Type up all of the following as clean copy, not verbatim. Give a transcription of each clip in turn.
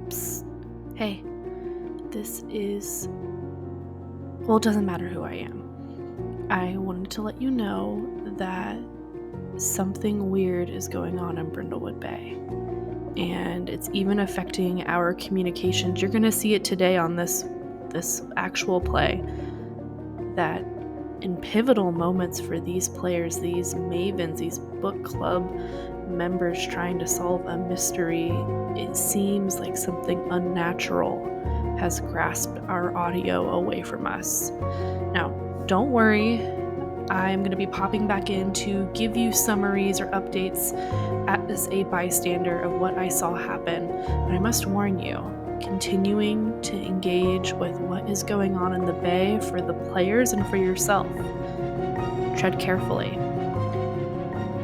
Psst. Hey, this is... Well, it doesn't matter who I am. I wanted to let you know that something weird is going on in Brindlewood Bay. And it's even affecting our communications. You're going to see it today on this actual play. That in pivotal moments for these players, these Mavens, these book club members trying to solve a mystery, it seems like something unnatural has grasped our audio away from us. Now, don't worry, I'm going to be popping back in to give you summaries or updates as a bystander of what I saw happen, but I must warn you, continuing to engage with what is going on in the bay for the players and for yourself. Tread carefully.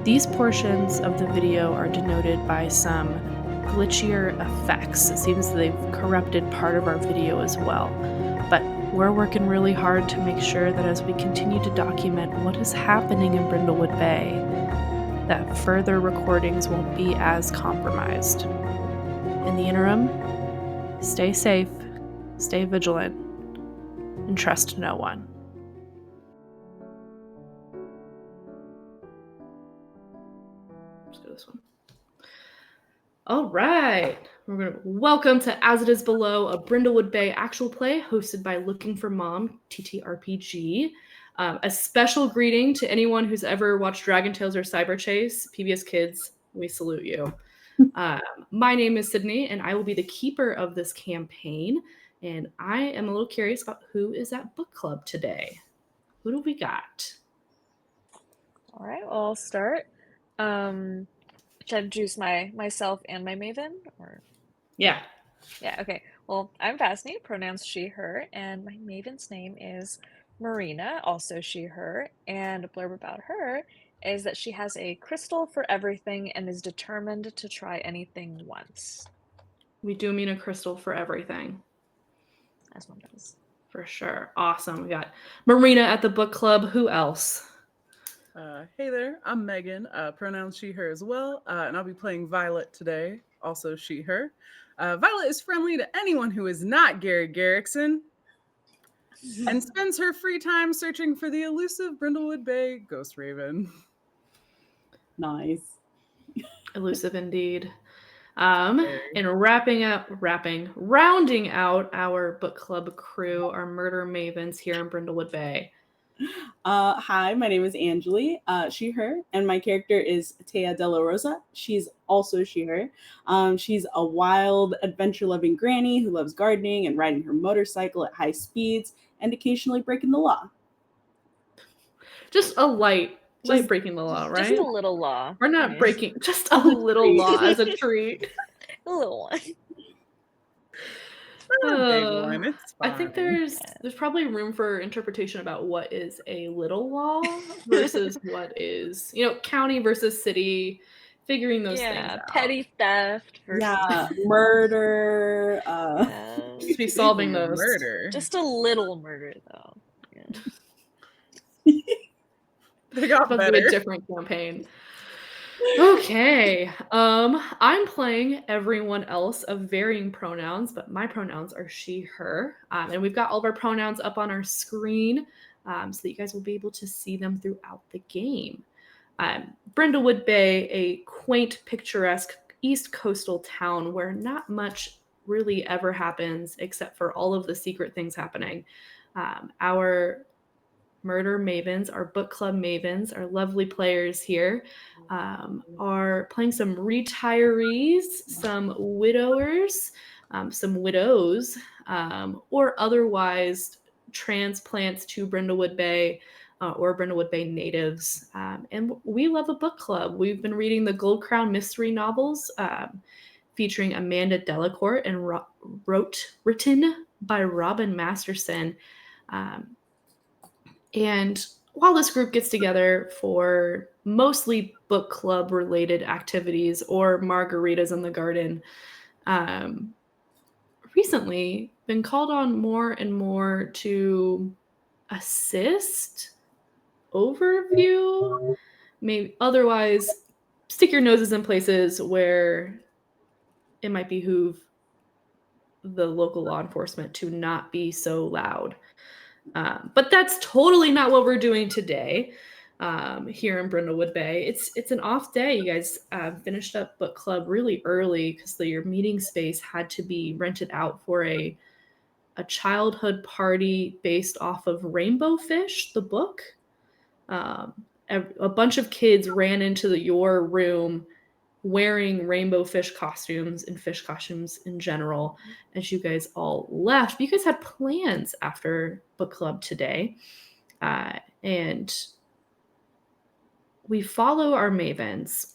These portions of the video are denoted by some glitchier effects. It seems they've corrupted part of our video as well. But we're working really hard to make sure that as we continue to document what is happening in Brindlewood Bay, that further recordings won't be as compromised. In the interim, stay safe, stay vigilant, and trust no one. Let's do this one. All right. We're going to welcome to As It Is Below, a Brindlewood Bay Actual play hosted by Looking for Mom, ttrpg. A special greeting to anyone who's ever watched Dragon Tales or Cyber Chase. PBS kids, we salute you. My name is Sydney, and I will be the keeper of this campaign. And I am a little curious about who is at book club today. Who do we got? All right, well, I'll start. Should I introduce myself and my Maven? Or Yeah. Yeah, okay. Well, I'm Fasny, pronouns she, her, and my Maven's name is Marina, also she, her. And a blurb about her is that she has a crystal for everything and is determined to try anything once. We do mean a crystal for everything. As one does. For sure. Awesome. We got Marina at the book club. Who else? Hey there, I'm Megan, pronouns she, her as well, and I'll be playing Violet today, also she, her. Violet is friendly to anyone who is not Gary Garrickson and spends her free time searching for the elusive Brindlewood Bay Ghost Raven. Nice. Elusive indeed. And rounding out our book club crew, our murder mavens here in Brindlewood Bay. Hi, my name is Angeli, she, her, and my character is Thea De La Rosa. She's also she, her. She's a wild, adventure-loving granny who loves gardening and riding her motorcycle at high speeds and occasionally breaking the law. Just a light breaking the law, right? Just a little law. We're not breaking, just a little law as a treat. A little one. Big one. It's fine. I think there's probably room for interpretation about what is a little law versus what is, county versus city, figuring those things out. Petty theft versus murder. To be solving those. Murder. Just a little murder, though. Yeah. They got better. A different campaign. Okay. I'm playing everyone else of varying pronouns, but my pronouns are she, her. And we've got all of our pronouns up on our screen so that you guys will be able to see them throughout the game. Brindlewood Bay, a quaint, picturesque east coastal town where not much really ever happens except for all of the secret things happening. Our murder mavens, our book club mavens, our lovely players here are playing some retirees, some widowers, some widows, or otherwise transplants to Brindlewood Bay or Brindlewood Bay natives. And we love a book club. We've been reading the Gold Crown mystery novels featuring Amanda Delacourt and written by Robin Masterson. And while this group gets together for mostly book club related activities or margaritas in the garden, recently been called on more and more to assist, overview, maybe otherwise stick your noses in places where it might behoove the local law enforcement to not be so loud. But that's totally not what we're doing today here in Brindlewood Bay. It's an off day. You guys finished up book club really early because your meeting space had to be rented out for a childhood party based off of Rainbow Fish, the book. A bunch of kids ran into your room wearing rainbow fish costumes and fish costumes in general as you guys all left. You guys had plans after book club today. And we follow our Mavens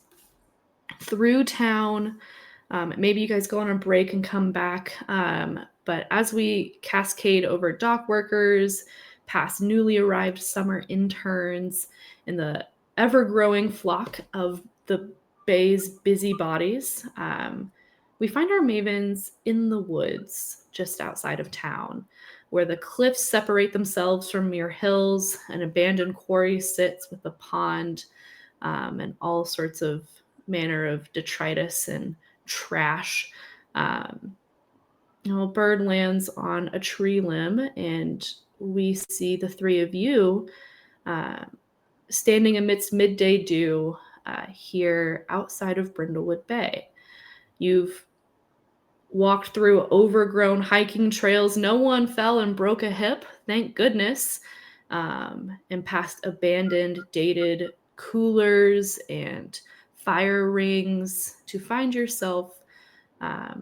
through town. Maybe you guys go on a break and come back. But as we cascade over dock workers, past newly arrived summer interns, and the ever-growing flock of the Bay's busybodies, we find our Mavens in the woods just outside of town, where the cliffs separate themselves from mere hills. An abandoned quarry sits with a pond and all sorts of manner of detritus and trash. A bird lands on a tree limb, and we see the three of you standing amidst midday dew here outside of Brindlewood Bay. You've walked through overgrown hiking trails. No one fell and broke a hip, thank goodness, and past abandoned, dated coolers and fire rings to find yourself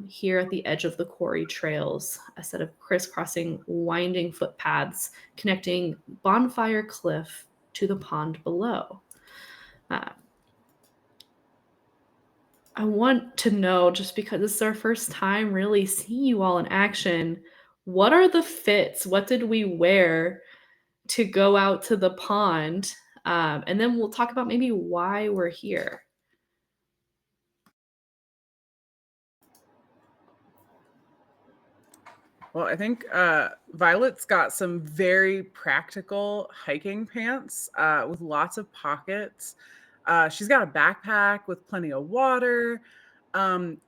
here at the edge of the quarry trails, a set of crisscrossing, winding footpaths connecting Bonfire Cliff to the pond below. I want to know, just because this is our first time really seeing you all in action, what are the fits? What did we wear to go out to the pond? And then we'll talk about maybe why we're here. Well, I think Violet's got some very practical hiking pants with lots of pockets. She's got a backpack with plenty of water.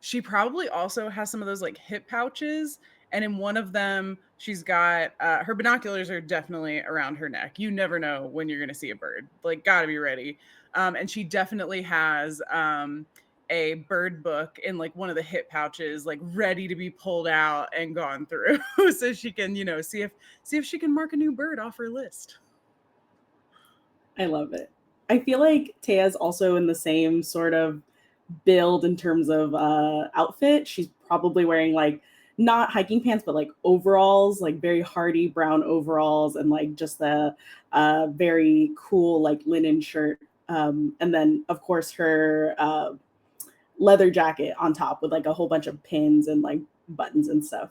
She probably also has some of those like hip pouches. And in one of them, she's got her binoculars are definitely around her neck. You never know when you're going to see a bird. Like, gotta be ready. And she definitely has a bird book in like one of the hip pouches, like ready to be pulled out and gone through so she can, see if she can mark a new bird off her list. I love it. I feel like Thea's also in the same sort of build in terms of outfit. She's probably wearing like not hiking pants, but like overalls, like very hardy brown overalls, and like just the very cool like linen shirt. And then of course her leather jacket on top with like a whole bunch of pins and like buttons and stuff,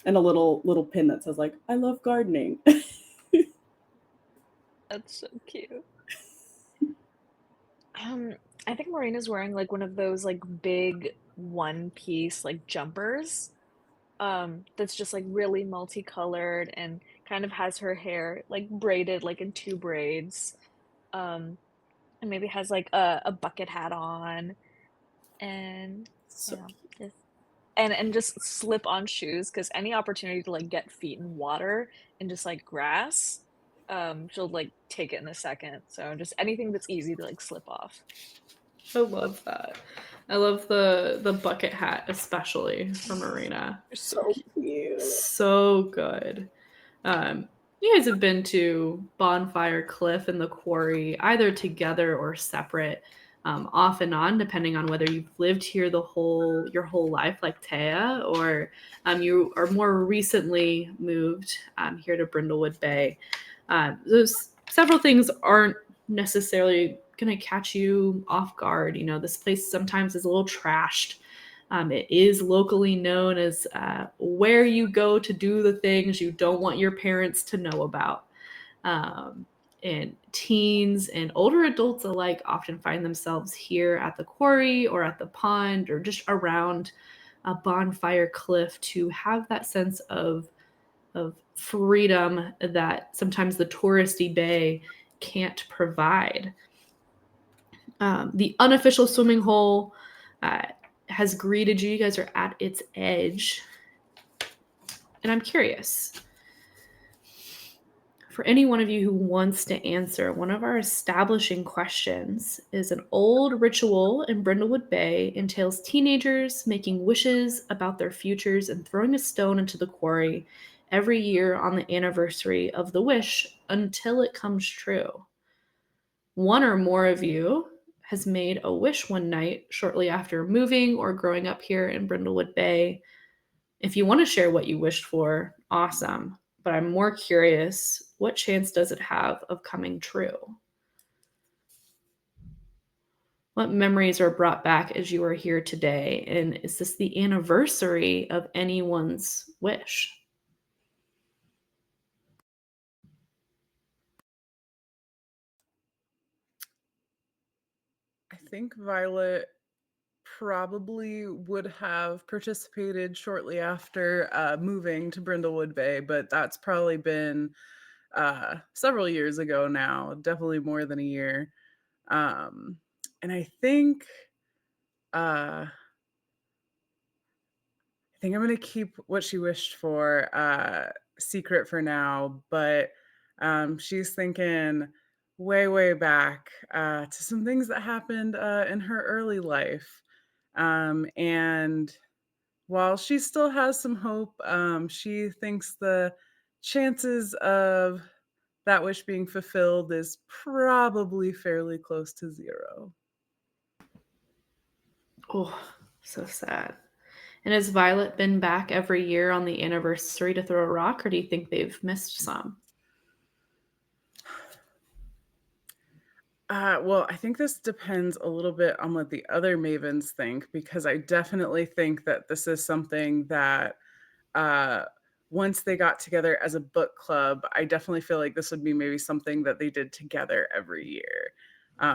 and a little pin that says like "I love gardening." That's so cute. I think Marina's wearing like one of those like big one-piece like jumpers. That's just like really multicolored and kind of has her hair like braided like in two braids. And maybe has like a bucket hat on, and So just and just slip on shoes, because any opportunity to like get feet in water and just like grass, she'll like take it in a second. So just anything that's easy to like slip off. I love that. I love the bucket hat, especially for Marina. so cute. So good. You guys have been to Bonfire Cliff and the Quarry either together or separate, off and on, depending on whether you've lived here your whole life, like Thea, or you are more recently moved here to Brindlewood Bay. Those several things aren't necessarily going to catch you off guard. This place sometimes is a little trashed. It is locally known as where you go to do the things you don't want your parents to know about. And teens and older adults alike often find themselves here at the quarry or at the pond or just around a Bonfire Cliff to have that sense of freedom that sometimes the touristy bay can't provide. The unofficial swimming hole has greeted you. You guys are at its edge. And I'm curious, for any one of you who wants to answer, one of our establishing questions is an old ritual in Brindlewood Bay entails teenagers making wishes about their futures and throwing a stone into the quarry every year on the anniversary of the wish until it comes true. One or more of you has made a wish one night shortly after moving or growing up here in Brindlewood Bay. If you want to share what you wished for, awesome. But I'm more curious, what chance does it have of coming true? What memories are brought back as you are here today? And is this the anniversary of anyone's wish? I think Violet probably would have participated shortly after moving to Brindlewood Bay, but that's probably been several years ago now, definitely more than a year. Um, and uh, I think I'm gonna keep what she wished for secret for now, but she's thinking way, way back to some things that happened in her early life. And while she still has some hope, she thinks the chances of that wish being fulfilled is probably fairly close to zero. Oh, so sad. And has Violet been back every year on the anniversary to throw a rock, or do you think they've missed some? Well, I think this depends a little bit on what the other Mavens think, because I definitely think that this is something that uh, once they got together as a book club, I definitely feel like this would be maybe something that they did together every year.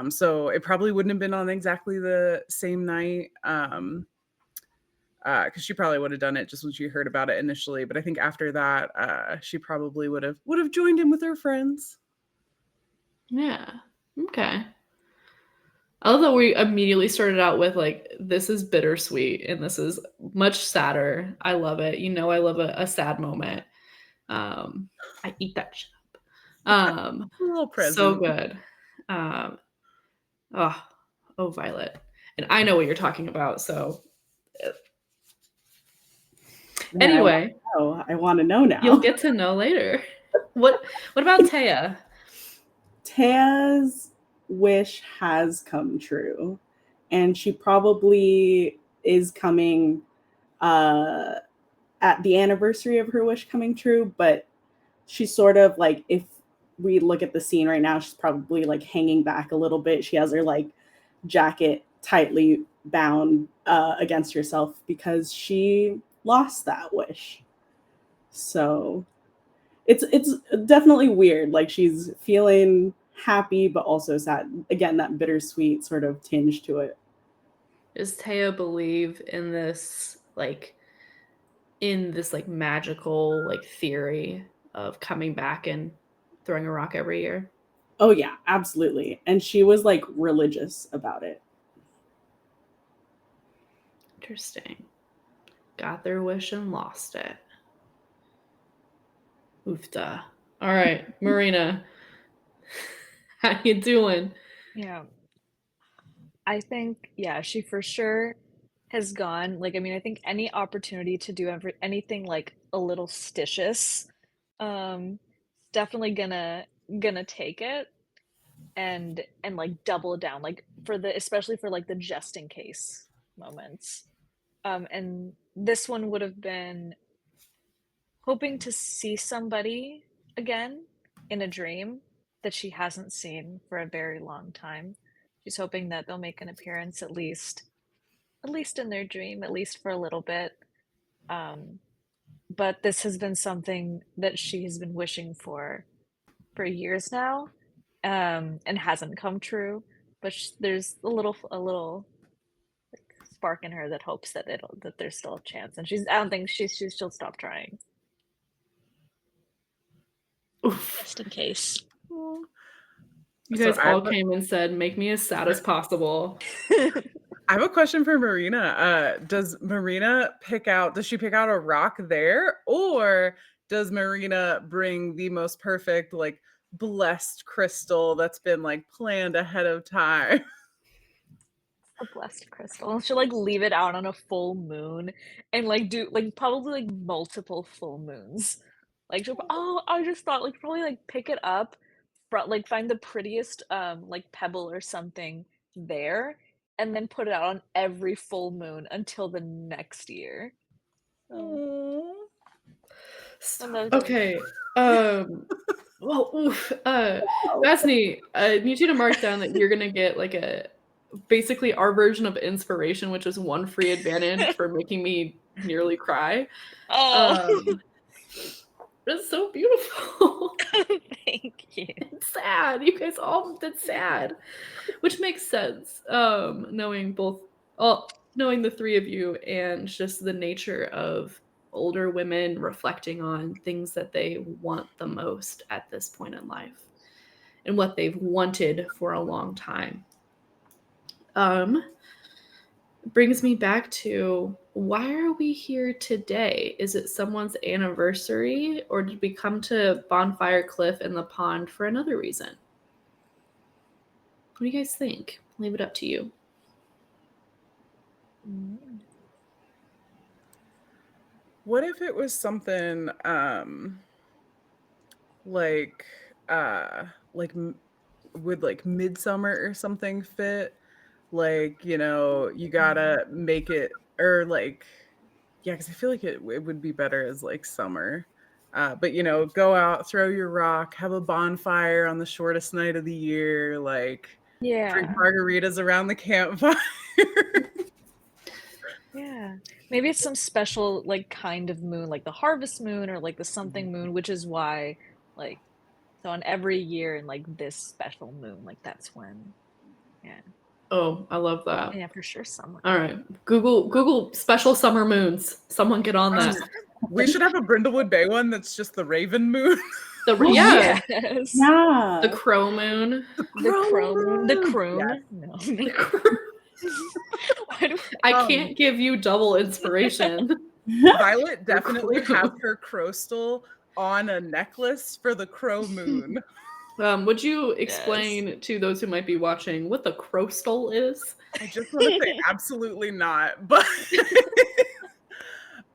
So it probably wouldn't have been on exactly the same night, because she probably would have done it just when she heard about it initially. But I think after that, she probably would have joined in with her friends. Yeah. Okay. I love that we immediately started out with like, this is bittersweet and this is much sadder. I love it. You know, I love a sad moment. I eat that shit up. A little So present. good. Um, oh, oh, Violet. And I know what you're talking about. So Man, anyway, I want to know you'll now. get to know later. What about Thea? Taya's wish has come true, and she probably is coming uh, at the anniversary of her wish coming true, but she's sort of like, if we look at the scene right now, she's probably like hanging back a little bit. She has her like jacket tightly bound against herself because she lost that wish. So it's definitely weird. Like she's feeling happy but also sad. Again, that bittersweet sort of tinge to it. Does Taya believe in this like magical like theory of coming back and throwing a rock every year? Oh yeah, absolutely. And she was like religious about it. Interesting. Got their wish and lost it. Oofda. All right, Marina. How you doing? Yeah. I think, yeah, she for sure has gone. Like, I mean, I think any opportunity to do anything like a little stitious, um, definitely gonna take it and like double down, like for the especially for like the just in case moments. And this one would have been hoping to see somebody again in a dream that she hasn't seen for a very long time. She's hoping that they'll make an appearance at least in their dream, at least for a little bit. Um, but this has been something that she has been wishing for years now, and hasn't come true. But there's a little like, spark in her that hopes that there's still a chance, and I don't think she'll stop trying Oof. just in case. You So guys I all came and said, make me as sad as possible. I have a question for Marina. Does she pick out a rock there, or does Marina bring the most perfect, like, blessed crystal that's been like planned ahead of time? A blessed crystal. She'll like leave it out on a full moon and like do like probably like multiple full moons. Like I just thought like probably like pick it up, like find the prettiest like pebble or something there, and then put it out on every full moon until the next year. Aw. And those Okay. Well, oof. Vasni, I need you to mark down that you're gonna get like basically our version of inspiration, which is one free advantage for making me nearly cry. Oh, It's so beautiful. thank you. It's sad. You guys all did sad, which makes sense. Knowing the three of you and just the nature of older women reflecting on things that they want the most at this point in life and what they've wanted for a long time. Brings me back to, why are we here today? Is it someone's anniversary, or did we come to Bonfire Cliff and the pond for another reason? What do you guys think? Leave it up to you. What if it was something like would like midsummer or something fit? Like, you gotta make it, or like, yeah, because I feel like it would be better as like summer. But go out, throw your rock, have a bonfire on the shortest night of the year, like drink Yeah. margaritas around the campfire. Yeah. Maybe it's some special like kind of moon, like the harvest moon or like the something moon, which is why like so on every year in like this special moon, like that's when. Yeah. Oh, I love that. Yeah, for sure summer. All right. Google special summer moons. Someone get on that. We should have a Brindlewood Bay one that's just the raven moon. Yeah. Yes. Yeah. The crow moon. The crow moon. The croon. Yes. No. The crow. Why do I can't give you double inspiration. Violet definitely has her crystal on a necklace for the crow moon. Would you explain to those who might be watching what the crystal is? I just want to say absolutely not, but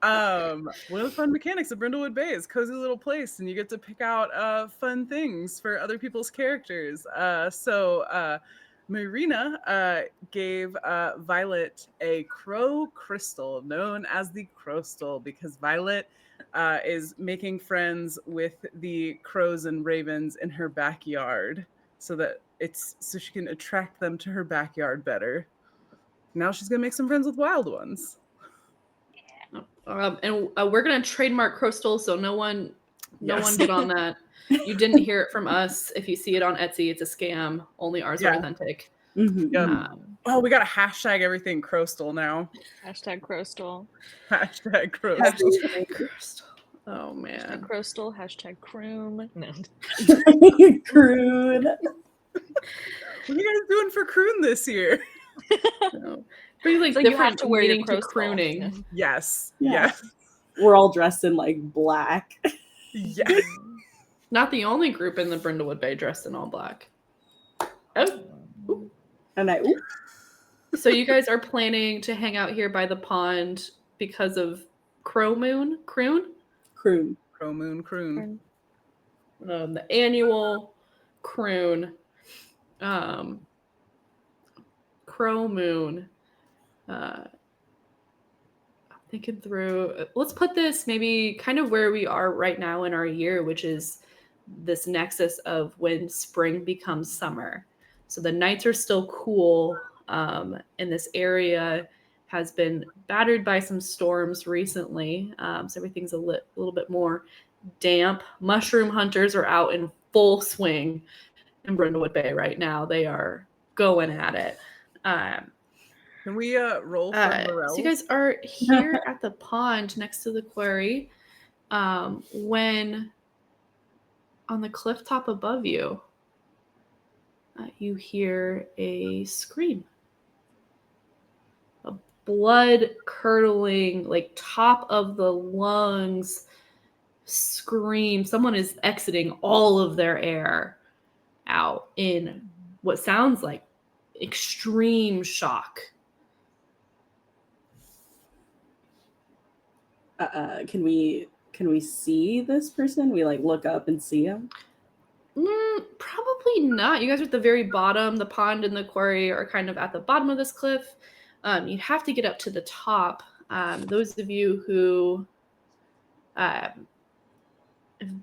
one of the fun mechanics of Brindlewood Bay is cozy little place, and you get to pick out fun things for other people's characters. So Marina gave Violet a crow crystal known as the crystal because Violet is making friends with the crows and ravens in her backyard so she can attract them to her backyard better. Now she's gonna make some friends with wild ones. And we're gonna trademark crystal, so no one get on that. You didn't hear it from us. If you see it on Etsy, it's a scam. Only ours are authentic. Oh, we gotta hashtag everything crystal now. Hashtag crystal. Hashtag crystal. Hashtag crystal. Oh man. Hashtag crystal. Hashtag croom. No. Croon. What are you guys doing for croon this year? No. But like you have different to wear your meaning to crystal. crooning. Yes. Yeah. Yes. We're all dressed in like black. Yes. Not the only group in the Brindlewood Bay dressed in all black. Oh. And So you guys are planning to hang out here by the pond because of crow moon? Croon? Croon. Crow moon croon. The annual croon. Crow moon. Thinking through, let's put this maybe kind of where we are right now in our year, which is this nexus of when spring becomes summer. So the nights are still cool, and this area has been battered by some storms recently. So everything's a little bit more damp. Mushroom hunters are out in full swing in Brindlewood Bay right now. They are going at it. Can we roll for morels? So you guys are here at the pond next to the quarry. When on the cliff top above you, you hear a scream. blood curdling, like top of the lungs scream. Someone is exiting all of their air out in what sounds like extreme shock. Can we see this person? We like look up and see him. Probably not. You guys are at the very bottom. The pond and the quarry are kind of at the bottom of this cliff. You'd have to get up to the top. Those of you who have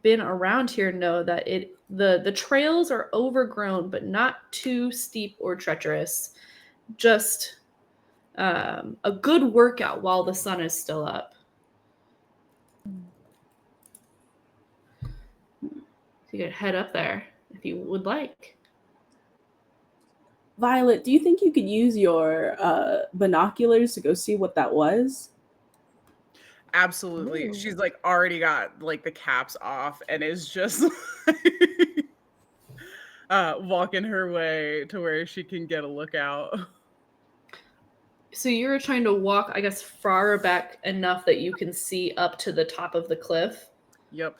been around here know that the trails are overgrown, but not too steep or treacherous. Just a good workout while the sun is still up. So you could head up there if you would like. Violet, do you think you could use your binoculars to go see what that was? Absolutely. Ooh. She's like already got like the caps off and is just walking her way to where she can get a lookout. So you're trying to walk, I guess, far back enough that you can see up to the top of the cliff. Yep.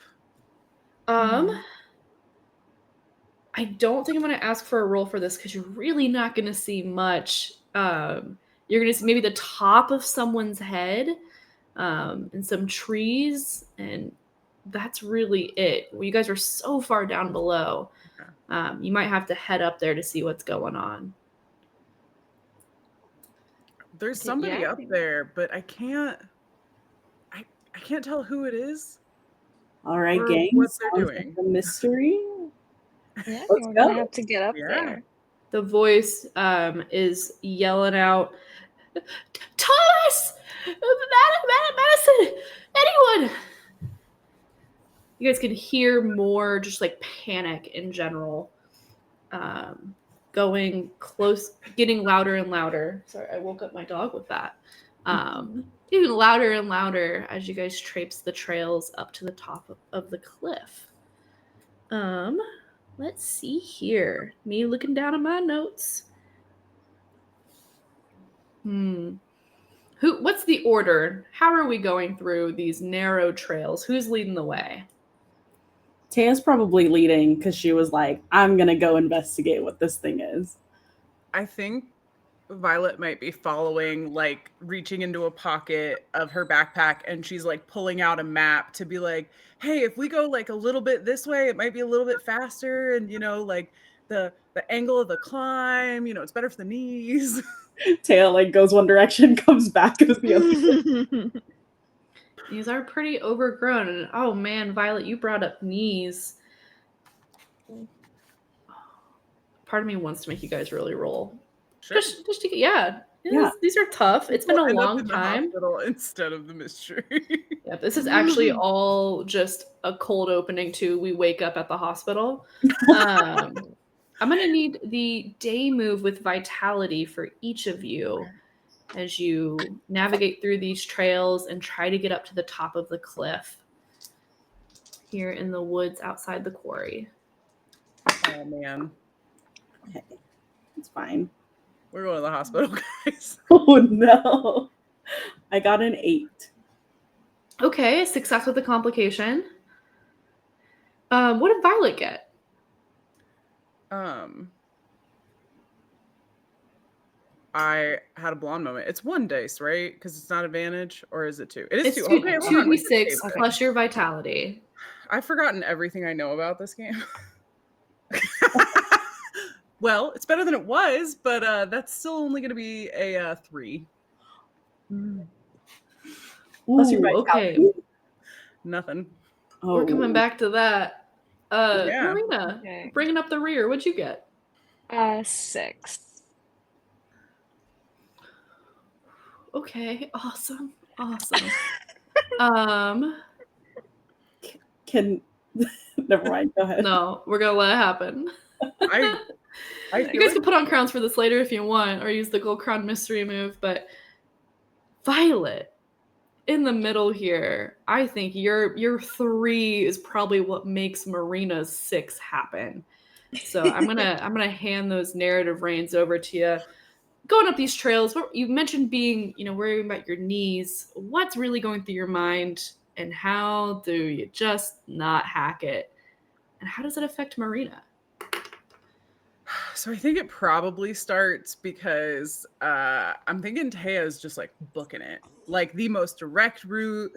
I don't think I'm going to ask for a roll for this because you're really not going to see much. You're going to see maybe the top of someone's head and some trees, and that's really it. You guys are so far down below. You might have to head up there to see what's going on. There's Okay, somebody yeah. up there, but I can't tell who it is. All right, or gang. what they're Sounds doing. like a mystery. Yeah, Let's we're gonna go. have to get up Yeah. there. The voice is yelling out, Thomas! Medicine! Anyone! You guys can hear more just like panic in general. Going close, getting louder and louder. Sorry, I woke up my dog with that. Getting louder and louder as you guys traipse the trails up to the top of the cliff. Let's see here. Me looking down at my notes. What's the order? How are we going through these narrow trails? Who's leading the way? Taya's probably leading because she was like, I'm going to go investigate what this thing is. I think Violet might be following, like reaching into a pocket of her backpack, and she's like pulling out a map to be like, hey, if we go like a little bit this way, it might be a little bit faster, and like the angle of the climb, it's better for the knees. Taya like goes one direction, comes back, goes the other. These are pretty overgrown. And oh man, Violet, you brought up knees. Part of me wants to make you guys really roll. Sure. Just to get, these are tough. It's been a long time. Hospital instead of the mystery. Yeah, this is actually all just a cold opening too. We wake up at the hospital. I'm going to need the day move with vitality for each of you as you navigate through these trails and try to get up to the top of the cliff here in the woods outside the quarry. Oh, man. Okay, it's fine. We're going to the hospital, guys. Oh, no. I got an 8. Okay, success with the complication. What did Violet get? I had a blonde moment. It's 1 dice, right? Because it's not advantage, or is it 2? It is It's 2. Okay, hold on. 2d6 plus your vitality. I've forgotten everything I know about this game. Well, it's better than it was, but that's still only going to be a 3. Ooh, Okay. Nothing. Oh. We're coming back to that. Yeah. Marina, Okay. bringing up the rear. What'd you get? 6. Okay, awesome. Can never mind. Go ahead. No, we're gonna let it happen. I You guys can put on crowns for this later if you want, or use the gold crown mystery move. But Violet, in the middle here, I think your 3 is probably what makes Marina's 6 happen. So I'm gonna hand those narrative reins over to you. going up these trails, you mentioned being, worrying about your knees. What's really going through your mind, and how do you just not hack it? And how does it affect Marina? So I think it probably starts because I'm thinking Taya's just like booking it, like the most direct route.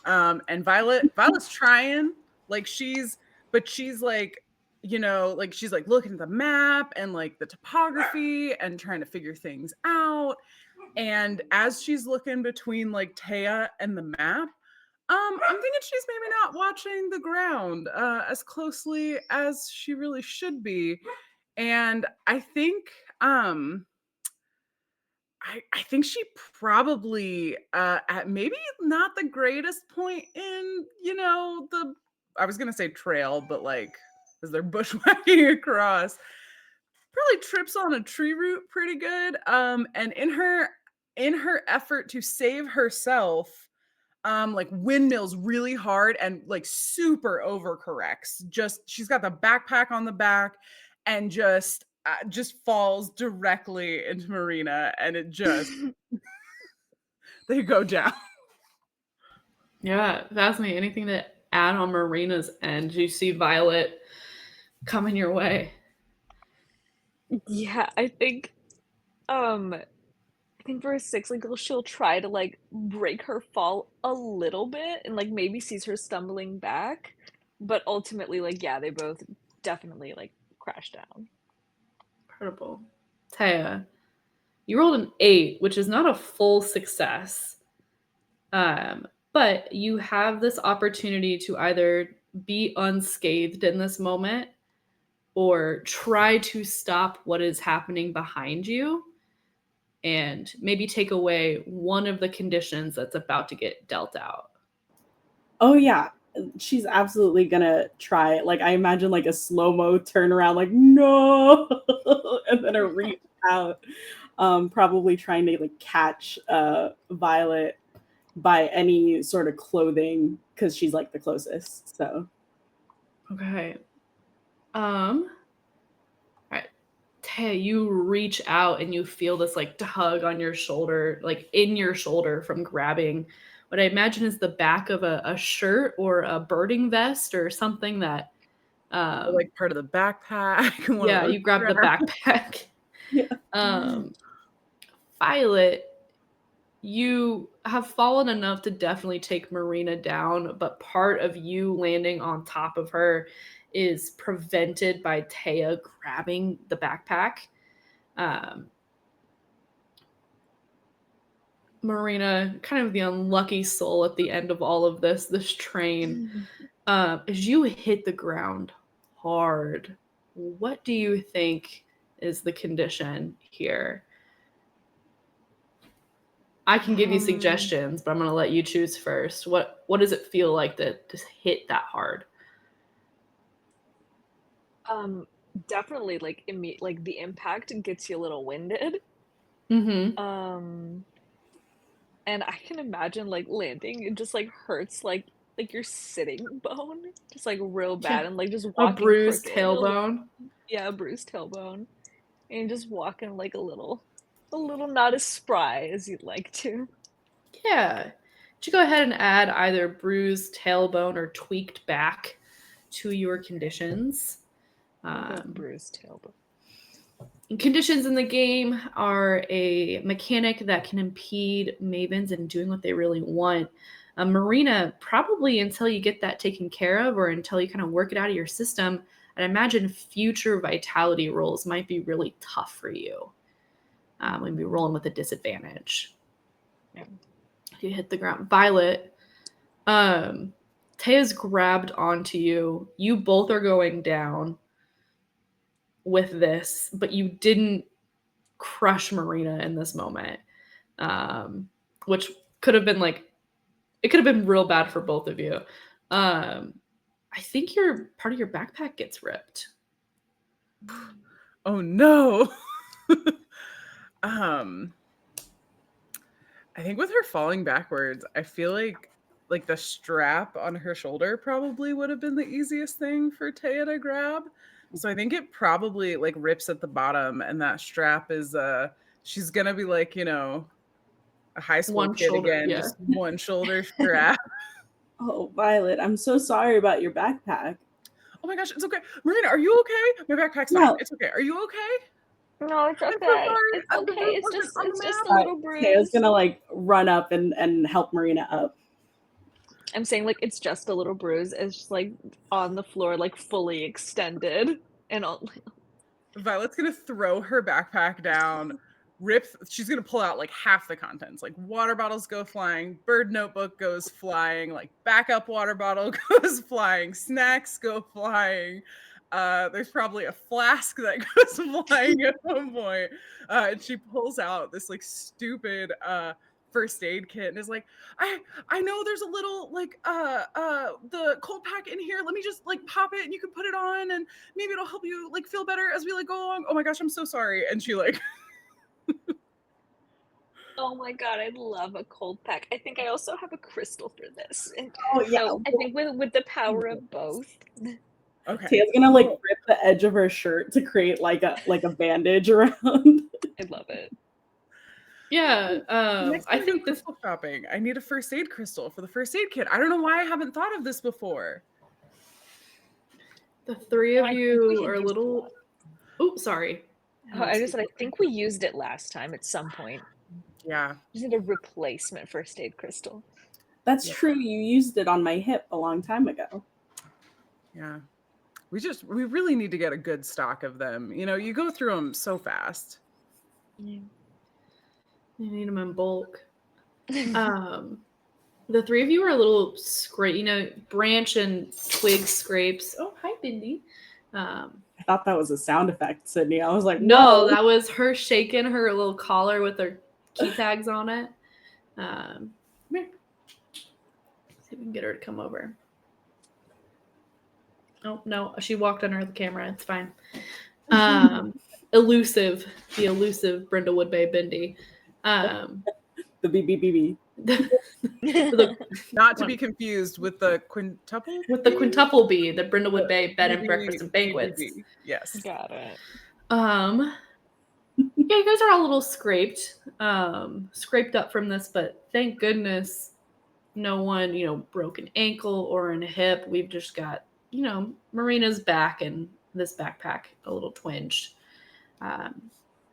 And Violet's trying, like she's like, like she's like looking at the map and like the topography and trying to figure things out. And as she's looking between like Taya and the map, I'm thinking she's maybe not watching the ground as closely as she really should be. And I think I think she probably at maybe not the greatest point in, the I was gonna say trail, but like as they're bushwhacking across, probably trips on a tree root pretty good. And in her effort to save herself, like windmills really hard and like super overcorrects. Just she's got the backpack on the back and just falls directly into Marina, and it just they go down. Yeah, fascinating. Anything to add on Marina's end? You see Violet coming your way. Yeah, I think for a sixling girl, she'll try to like break her fall a little bit and like maybe sees her stumbling back, but ultimately, like, yeah, they both definitely like crash down. Incredible. Thea, you rolled an 8, which is not a full success. But you have this opportunity to either be unscathed in this moment or try to stop what is happening behind you and maybe take away one of the conditions that's about to get dealt out. Oh yeah, she's absolutely gonna try it. Like I imagine like a slow-mo turnaround, like no, and then a reach out, probably trying to like catch Violet by any sort of clothing because she's like the closest. So Okay. All right. Tay, you reach out and you feel this like tug on your shoulder, like in your shoulder from grabbing what I imagine is the back of a shirt or a birding vest or something that Or like part of the backpack. One of yeah, those you grab the straps. backpack. yeah. Violet, you have fallen enough to definitely take Marina down, but part of you landing on top of her is prevented by Thea grabbing the backpack. Marina, kind of the unlucky soul at the end of all of this train, as you hit the ground hard, what do you think is the condition here? I can give you suggestions, but I'm going to let you choose first. What does it feel like to just hit that hard? Definitely like like the impact gets you a little winded. Mm-hmm. And I can imagine like landing, it just like hurts like your sitting bone, just like real bad, Yeah. and like just A walking bruised crooked. tailbone. Yeah, a bruised tailbone, and just walking like a little not as spry as you'd like to. Yeah. Would you go ahead and add either bruised tailbone or tweaked back to your conditions? I'll go bruised tailbone. Conditions in the game are a mechanic that can impede Mavens in doing what they really want. Marina, probably until you get that taken care of or until you kind of work it out of your system, I'd imagine future vitality rolls might be really tough for you. We'd be rolling with a disadvantage. Yeah. You hit the ground. Violet, Taya's grabbed onto you. You both are going down with this, but you didn't crush Marina in this moment, which could have been it could have been real bad for both of you. I think your part of your backpack gets ripped. Oh no. I think with her falling backwards, I feel like the strap on her shoulder probably would have been the easiest thing for Taya to grab. So I think it probably like rips at the bottom, and that strap is She's gonna be like, you know, a high school One kid shoulder, again, yeah. just one shoulder strap. Oh, Violet, I'm so sorry about your backpack. Oh my gosh, it's okay. Marina, are you okay? My backpack's fine. No. It's okay. Are you okay? No, it's I'm so okay. sorry. It's The okay. roof It's wasn't just on the it's just map. a little Taya's bruise. gonna like run up and help Marina up. I'm saying like it's just a little bruise. It's just like on the floor, like fully extended, and all. Violet's gonna throw her backpack down, she's gonna pull out like half the contents. Like water bottles go flying, bird notebook goes flying, like backup water bottle goes flying, snacks go flying. There's probably a flask that goes flying at one point. And she pulls out this like stupid first aid kit and is like, I know there's a little like the cold pack in here. Let me just like pop it and you can put it on and maybe it'll help you like feel better as we like go along. Oh my gosh, I'm so sorry. And she like Oh my god, I love a cold pack. I think I also have a crystal for this. And Oh yeah. so I think with the power of both. okay. Taya's gonna like rip the edge of her shirt to create like a bandage around. I love it. Yeah, Next I time think go crystal shopping, I need a first aid crystal for the first aid kit. I don't know why I haven't thought of this before. the three of I think we you had are a used it little. Oh, sorry. Oh, I just said I think we used it last time at some point. Yeah. Just need a replacement first aid crystal. That's Yeah. true. You used it on my hip a long time ago. Yeah. We really need to get a good stock of them. You know, you go through them so fast. Yeah. You need them in bulk. The three of you are a little branch and twig scrapes. Oh, hi, Bindi. I thought that was a sound effect, Sydney. I was like, No, whoa. that was her shaking her little collar with her key tags on it. Come here. See if we can get her to come over. Oh, no, she walked under the camera. It's fine. The elusive Brindlewood Bay Bindi. The BBBB. Not to be confused with the quintuple. With the quintuple B, the Brindlewood Bay Bed and Breakfast and Banquets. Yes. Got it. Yeah, you guys are all a little scraped up from this, but thank goodness no one, broke an ankle or an hip. We've just got, Marina's back and this backpack a little twinged.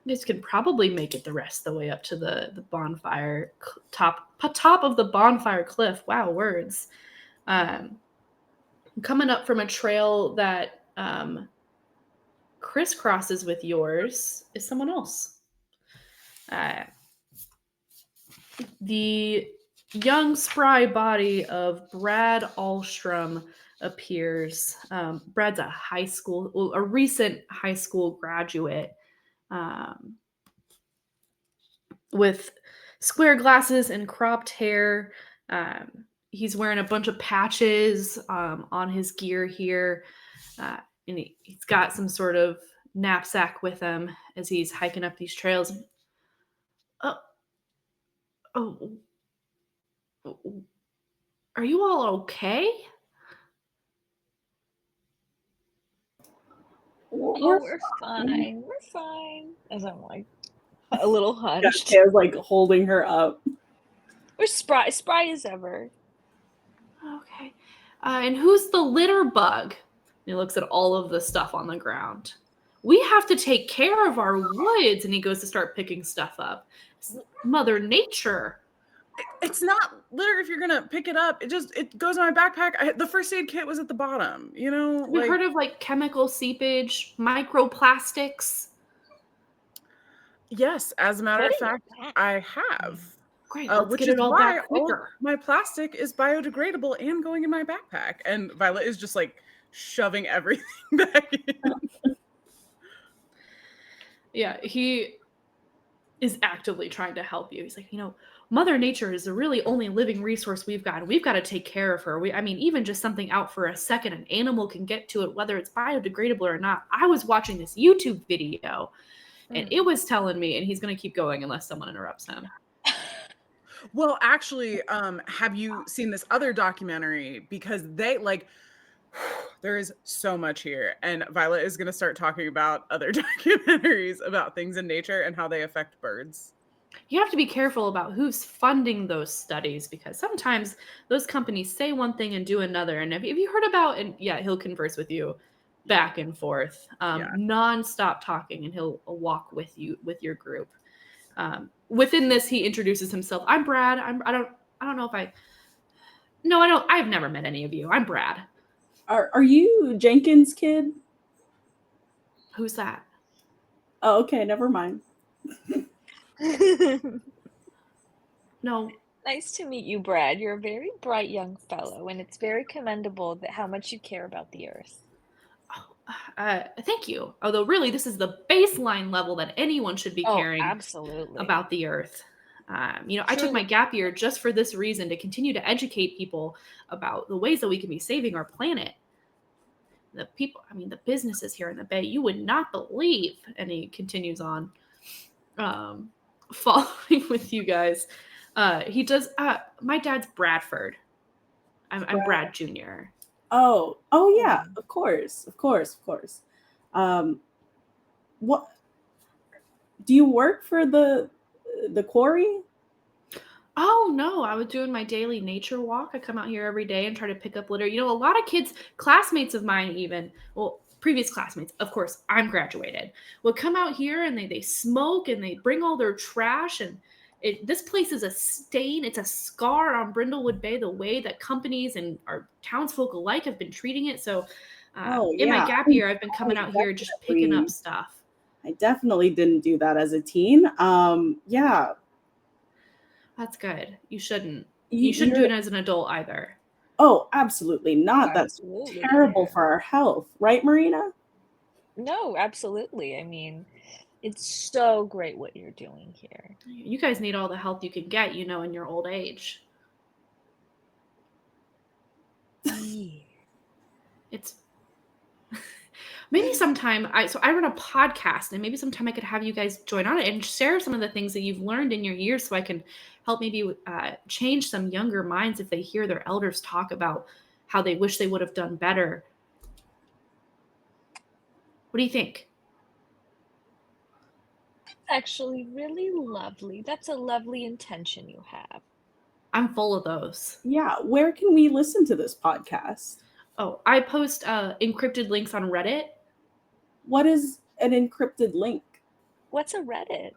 You guys can probably make it the rest of the way up to the bonfire top of the bonfire cliff. Wow, words. Coming up from a trail that crisscrosses with yours is someone else. The young, spry body of Brad Alstrom appears. Brad's a recent high school graduate with square glasses and cropped hair. He's wearing a bunch of patches on his gear here. And he's got some sort of knapsack with him as he's hiking up these trails. Oh, are you all okay? We're fine. We're fine. As I'm like a little hunched. Taya's like holding her up. We're spry as ever. Okay. And who's the litter bug? And he looks at all of the stuff on the ground. We have to take care of our woods. And he goes to start picking stuff up. It's Mother Nature. It's not litter if you're gonna pick it up. It goes in my backpack. The first aid kit was at the bottom. You know, Have you heard of chemical seepage, microplastics? Yes, as a matter of fact, I have. Great, let's Which get is it all why back all quicker. my plastic is biodegradable and going in my backpack. And Violet is just like shoving everything back in. Yeah, he is actively trying to help you. He's like, Mother Nature is the really only living resource we've got. We've got to take care of her. Even just something out for a second, an animal can get to it, whether it's biodegradable or not. I was watching this YouTube video, and it was telling me, and he's going to keep going unless someone interrupts him. Well, actually, have you seen this other documentary? Because There is so much here. And Violet is going to start talking about other documentaries about things in nature and how they affect birds. You have to be careful about who's funding those studies because sometimes those companies say one thing and do another. And have you heard about, and yeah, he'll converse with you back and forth, non-stop talking, and he'll walk with you, with your group. Within this, he introduces himself. I'm Brad. I don't know if I've never met any of you. I'm Brad. Are you Jenkins' kid? Who's that? Oh, okay, never mind. No. Nice to meet you, Brad. You're a very bright young fellow, and it's very commendable that how much you care about the earth. Thank you. Although really, this is the baseline level that anyone should be caring absolutely. about the earth. I took Truly. my gap year just for this reason, to continue to educate people about the ways that we can be saving our planet. The people, the businesses here in the Bay, you would not believe. And he continues on, following with you guys. He does. My dad's Bradford. I'm Brad Jr. Oh yeah, of course. What do you work for the quarry? Oh no, I was doing my daily nature walk. I come out here every day and try to pick up litter. A lot of kids, classmates of mine even, well, previous classmates, of course, I'm graduated, would come out here and they smoke and they bring all their trash, and this place is a stain. It's a scar on Brindlewood Bay, the way that companies and our townsfolk alike have been treating it. So in my gap year, I've been coming out here just picking up stuff. I definitely didn't do that as a teen. Yeah. That's good. You shouldn't. You shouldn't do it as an adult either. Oh, absolutely not. Absolutely. That's terrible for our health. Right, Marina? No, absolutely. It's so great what you're doing here. You guys need all the help you can get, in your old age. It's maybe sometime I run a podcast, and maybe sometime I could have you guys join on it and share some of the things that you've learned in your years, so I can help maybe change some younger minds if they hear their elders talk about how they wish they would have done better. What do you think? Actually really lovely. That's a lovely intention you have. I'm full of those. Yeah. Where can we listen to this podcast? Oh, I post encrypted links on Reddit. What is an encrypted link? What's a Reddit?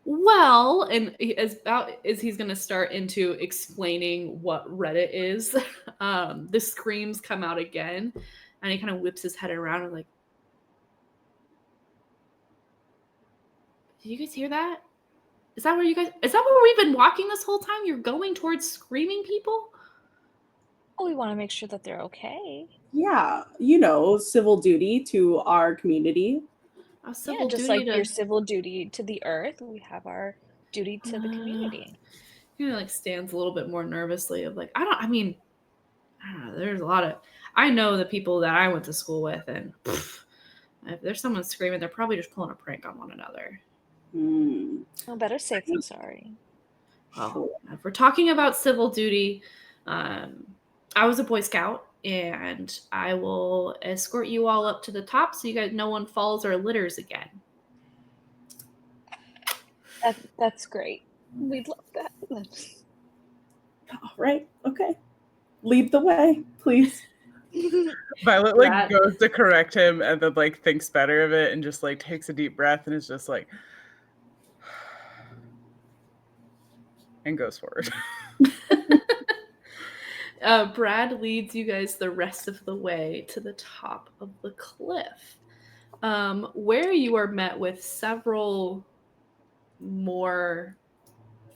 Well, and as he's going to start into explaining what Reddit is, the screams come out again, and he kind of whips his head around and like, did you guys hear that? Is that where we've been walking this whole time? You're going towards screaming people? Well, we want to make sure that they're okay. Yeah, civil duty to our community. Just like your civil duty to the earth, we have our duty to the community. He like stands a little bit more nervously of like, I don't know, there's a lot of, I know the people that I went to school with, and if there's someone screaming, they're probably just pulling a prank on one another. Well, better safe than sorry. Well, if we're talking about civil duty, I was a Boy Scout, and I will escort you all up to the top so you guys, no one falls or litters again. That's great. We'd love that. All right. Okay. Lead the way, please. Violet goes to correct him and then thinks better of it and just takes a deep breath and is just and goes forward. Brad leads you guys the rest of the way to the top of the cliff, where you are met with several more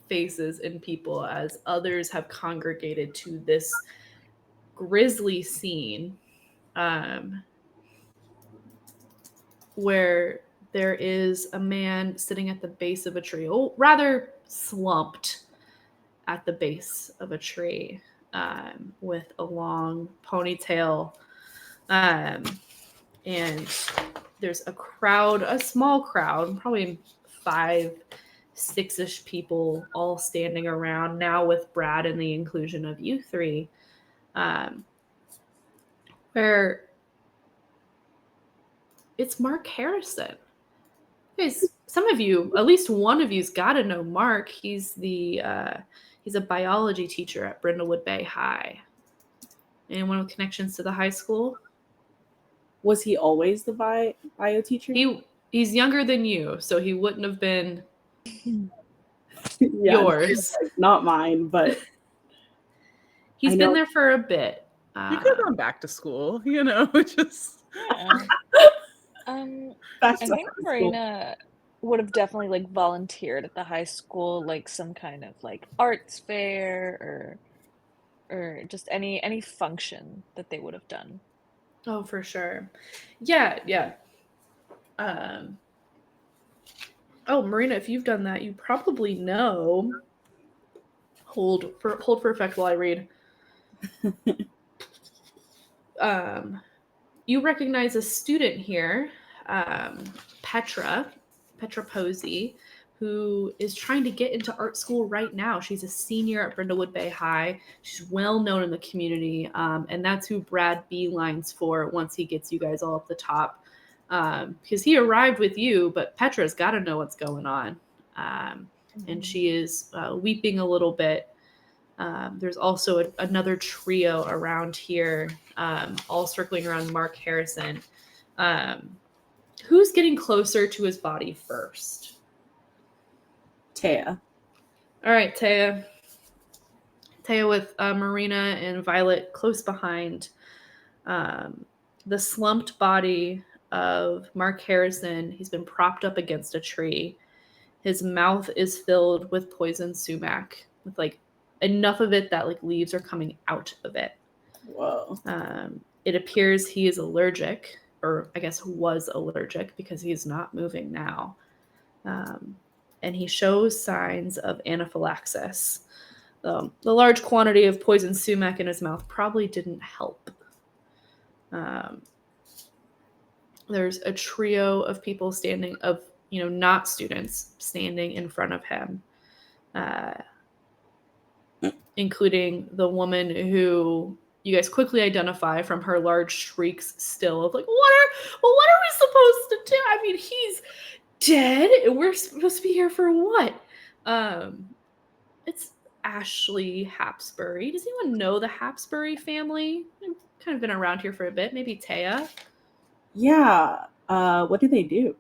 faces and people as others have congregated to this grisly scene, where there is a man sitting at the base of a tree, rather slumped at the base of a tree, with a long ponytail, and there's a small crowd, probably 5 6-ish people all standing around, now with Brad and the inclusion of you three, where it's Mark Harrison. Guys, some of you, at least one of you's got to know Mark. He's a biology teacher at Brindlewood Bay High. Anyone with connections to the high school? Was he always the bio teacher? He's younger than you, so he wouldn't have been Yeah, yours. like, not mine, but He's been there for a bit. You could have gone back to school, just. Yeah. back I to think high school. Marina would have definitely like volunteered at the high school, like some kind of like arts fair or just any function that they would have done. Oh, for sure. Yeah. Oh, Marina, if you've done that, you probably know. Hold for effect while I read. You recognize a student here, Petra Posey, who is trying to get into art school right now. She's a senior at Brindlewood Bay High. She's well known in the community, and that's who Brad beelines for once he gets you guys all up the top. Because he arrived with you, but Petra's got to know what's going on. And she is weeping a little bit. There's also another trio around here, all circling around Mark Harrison. Who's getting closer to his body first? Thea. All right, Thea. Thea with Marina and Violet close behind. The slumped body of Mark Harrison. He's been propped up against a tree. His mouth is filled with poison sumac, with like enough of it that like leaves are coming out of it. Whoa. It appears he is allergic, or I guess was allergic because he is not moving now. And he shows signs of anaphylaxis. The large quantity of poison sumac in his mouth probably didn't help. There's a trio of people standing, not students, standing in front of him, including the woman who you guys quickly identify from her large shrieks still of like, what are we supposed to do? I mean, he's dead and we're supposed to be here for what? It's Ashley Hapsbury. Does anyone know the Hapsbury family? They've kind of been around here for a bit. Maybe Thea. Yeah. What do they do?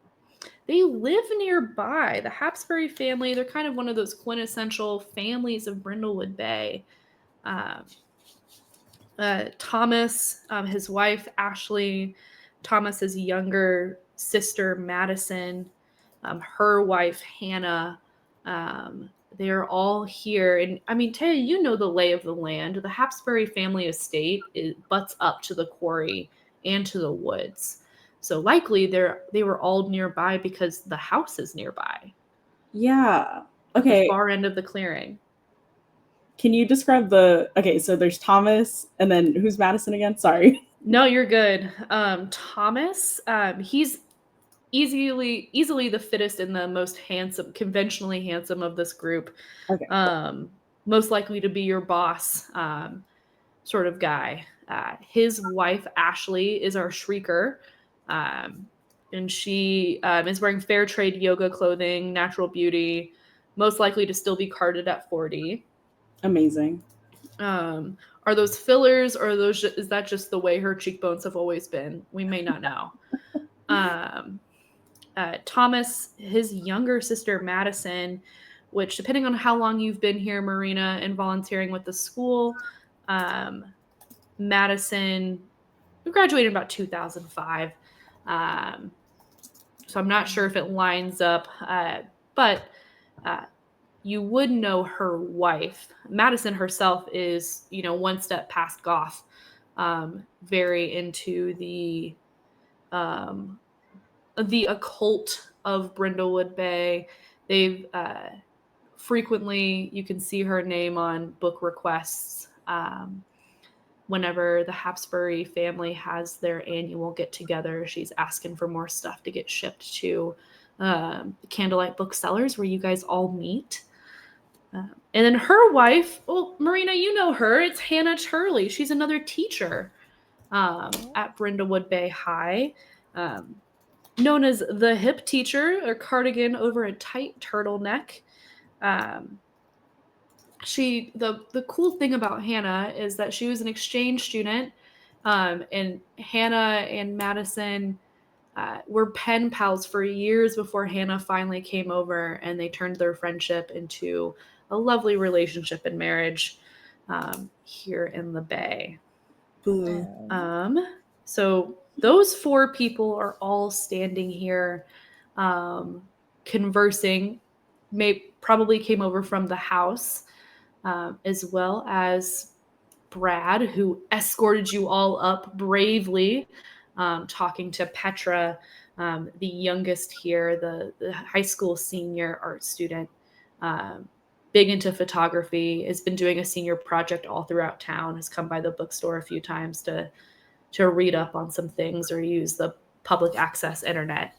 They live nearby. The Hapsbury family, they're kind of one of those quintessential families of Brindlewood Bay. Thomas, his wife, Ashley, Thomas's younger sister, Madison, her wife, Hannah, they're all here. And I mean, Thea, you know the lay of the land. The Hapsbury family estate butts up to the quarry and to the woods. So likely they were all nearby because the house is nearby. Yeah. Okay. The far end of the clearing. Can you describe so there's Thomas and then who's Madison again? Sorry. No, you're good. Thomas, he's easily the fittest and the most handsome, conventionally handsome of this group. Okay. Most likely to be your boss, sort of guy. His wife, Ashley, is our shrieker. And she is wearing fair trade yoga clothing, natural beauty, most likely to still be carded at 40. Amazing. Are those fillers, or is that just the way her cheekbones have always been? We may not know. Thomas, his younger sister, Madison, which depending on how long you've been here, Marina, and volunteering with the school, Madison, we graduated in about 2005. So I'm not sure if it lines up, but you would know her wife. Madison herself is, one step past goth, very into the occult of Brindlewood Bay. They've frequently, you can see her name on book requests. Whenever the Hapsbury family has their annual get-together, she's asking for more stuff to get shipped to Candlelight Booksellers, where you guys all meet. And then her wife, well, Marina, you know her. It's Hannah Turley. She's another teacher at Brindlewood Bay High, known as the hip teacher, or cardigan over a tight turtleneck. The cool thing about Hannah is that she was an exchange student, and Hannah and Madison were pen pals for years before Hannah finally came over, and they turned their friendship into a lovely relationship and marriage here in the Bay. Boo. So those four people are all standing here conversing. Probably came over from the house, as well as Brad, who escorted you all up bravely, talking to Petra, the youngest here, the high school senior art student, big into photography, has been doing a senior project all throughout town, has come by the bookstore a few times to read up on some things or use the public access internet.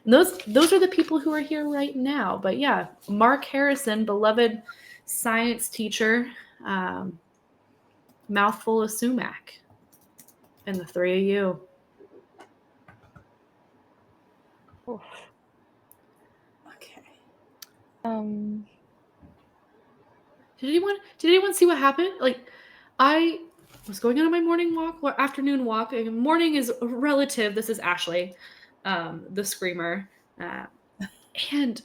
Those are the people who are here right now. But yeah, Mark Harrison, beloved science teacher, mouthful of sumac, and the three of you. Oof. Okay. Did anyone see what happened? Like, I was going on my morning walk or afternoon walk. And morning is relative. This is Ashley, the screamer, and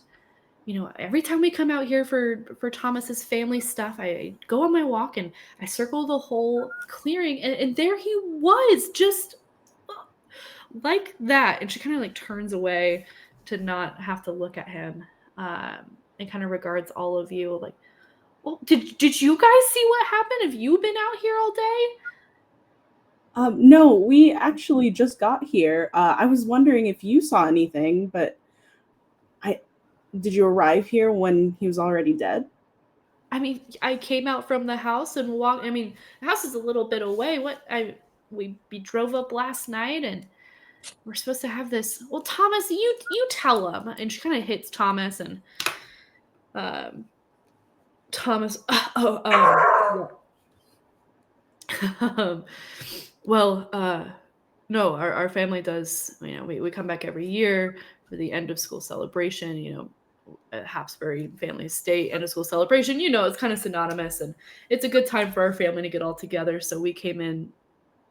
every time we come out here for Thomas's family stuff, I go on my walk and I circle the whole clearing, and there he was, just like that. And she kind of like turns away to not have to look at him, and kind of regards all of you like, well, did you guys see what happened? Have you been out here all day? No, we actually just got here. I was wondering if you saw anything, but did you arrive here when he was already dead? I mean, I came out from the house and walked. I mean, the house is a little bit away. We drove up last night, and we're supposed to have this. Well, Thomas, you tell him. And she kind of hits Thomas, and Thomas. Well, no, our family does. We come back every year for the end of school celebration. At Hapsbury Family Estate end of school celebration. It's kind of synonymous, and it's a good time for our family to get all together. So we came in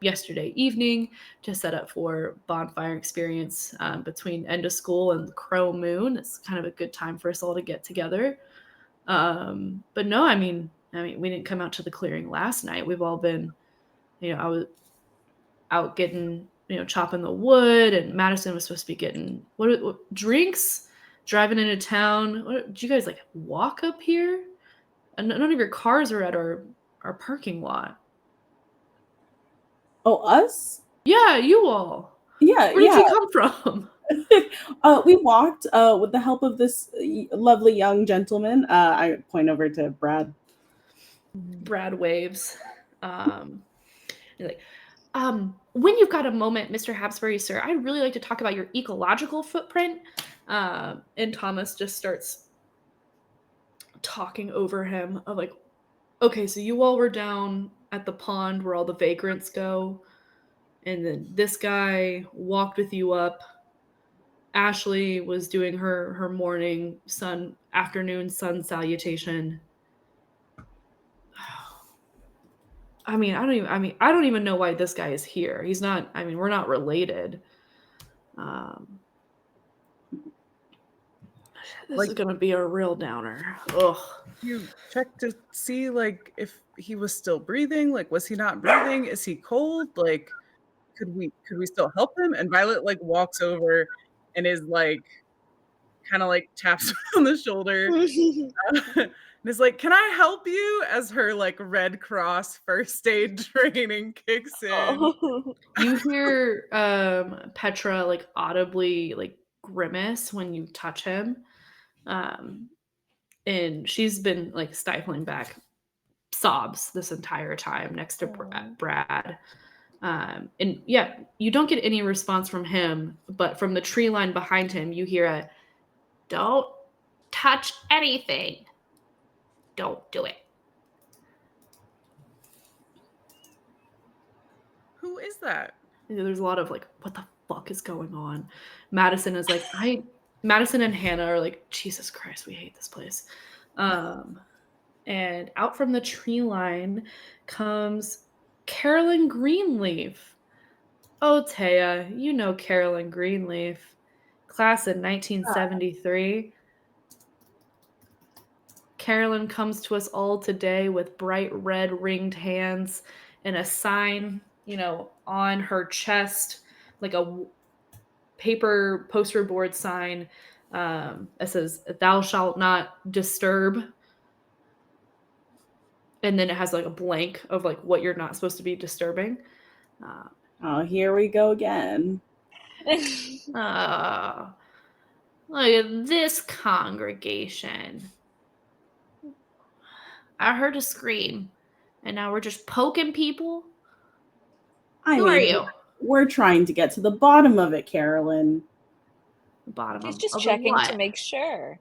yesterday evening to set up for bonfire experience between end of school and the Crow Moon. It's kind of a good time for us all to get together. But no, I mean, we didn't come out to the clearing last night. We've all been, I was out getting, chopping the wood, and Madison was supposed to be getting what drinks, driving into town. Did you guys like walk up here? And none of your cars are at our parking lot. Oh, us? Yeah, you all. Yeah, Where did you come from? We walked with the help of this lovely young gentleman. I point over to Brad. Brad waves. He's like, when you've got a moment, Mr. Habsbury, sir, I'd really like to talk about your ecological footprint. And Thomas just starts talking over him of like, okay, so you all were down at the pond where all the vagrants go, and then this guy walked with you up. Ashley was doing her afternoon sun salutation. I don't even know why this guy is here. He's not, we're not related. This is gonna be a real downer. Ugh. You check to see like if he was still breathing, like was he not breathing? Is he cold? Like could we still help him? And Violet like walks over and is like kind of like taps on the shoulder and is like, "Can I help you?" as her like Red Cross first aid training kicks in. You hear Petra like audibly like grimace when you touch him. And she's been like stifling back sobs this entire time next to Brad. And yeah, you don't get any response from him, but from the tree line behind him, you hear a, "Don't touch anything. Don't do it." Who is that? There's a lot of like, what the fuck is going on? Madison is like, Madison and Hannah are like, Jesus Christ, we hate this place. And out from the tree line comes Carolyn Greenleaf. Oh, Thea, you know Carolyn Greenleaf. Class in 1973. Carolyn comes to us all today with bright red ringed hands and a sign, on her chest, like a paper poster board sign that says, "Thou shalt not disturb." And then it has like a blank of like what you're not supposed to be disturbing. Oh, here we go again. Look at this congregation. I heard a scream, and now we're just poking people. Who are you? We're trying to get to the bottom of it, Carolyn. The bottom She's of just of checking what? to make sure.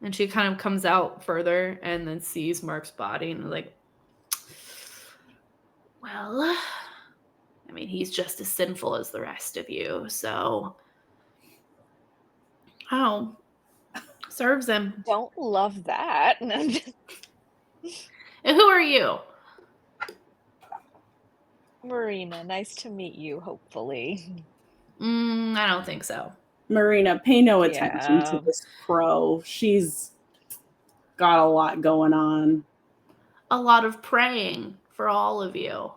And she kind of comes out further and then sees Mark's body and is like, well, I mean, he's just as sinful as the rest of you, so serves him. Don't love that. And who are you? Marina, nice to meet you, hopefully. I don't think so. Marina, pay no attention to this crow. She's got a lot going on. A lot of praying for all of you.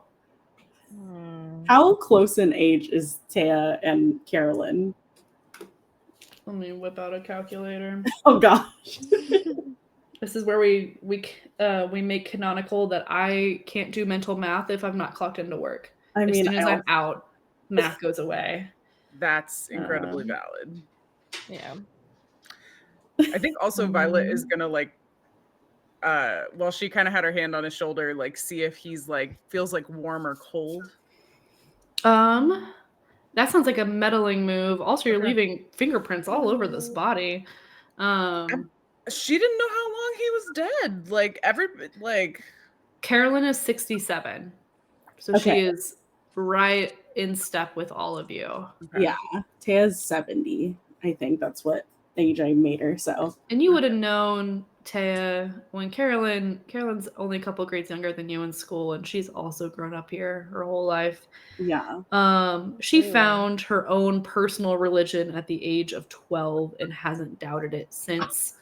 How close in age is Thea and Carolyn? Let me whip out a calculator. Oh gosh. This is where we make canonical that I can't do mental math if I'm not clocked into work. As soon as I'm out, math goes away. That's incredibly valid. Yeah. I think also Violet is gonna like, while she kind of had her hand on his shoulder, like see if he's like feels like warm or cold. That sounds like a meddling move. Also, you're leaving fingerprints all over this body. She didn't know how long he was dead. Carolyn is 67, so she is right in step with all of you. Okay. Yeah, Thea's 70. I think that's what age I made her. So, and you would have known Thea when Carolyn's only a couple grades younger than you in school, and she's also grown up here her whole life. Yeah. She found her own personal religion at the age of 12 and hasn't doubted it since.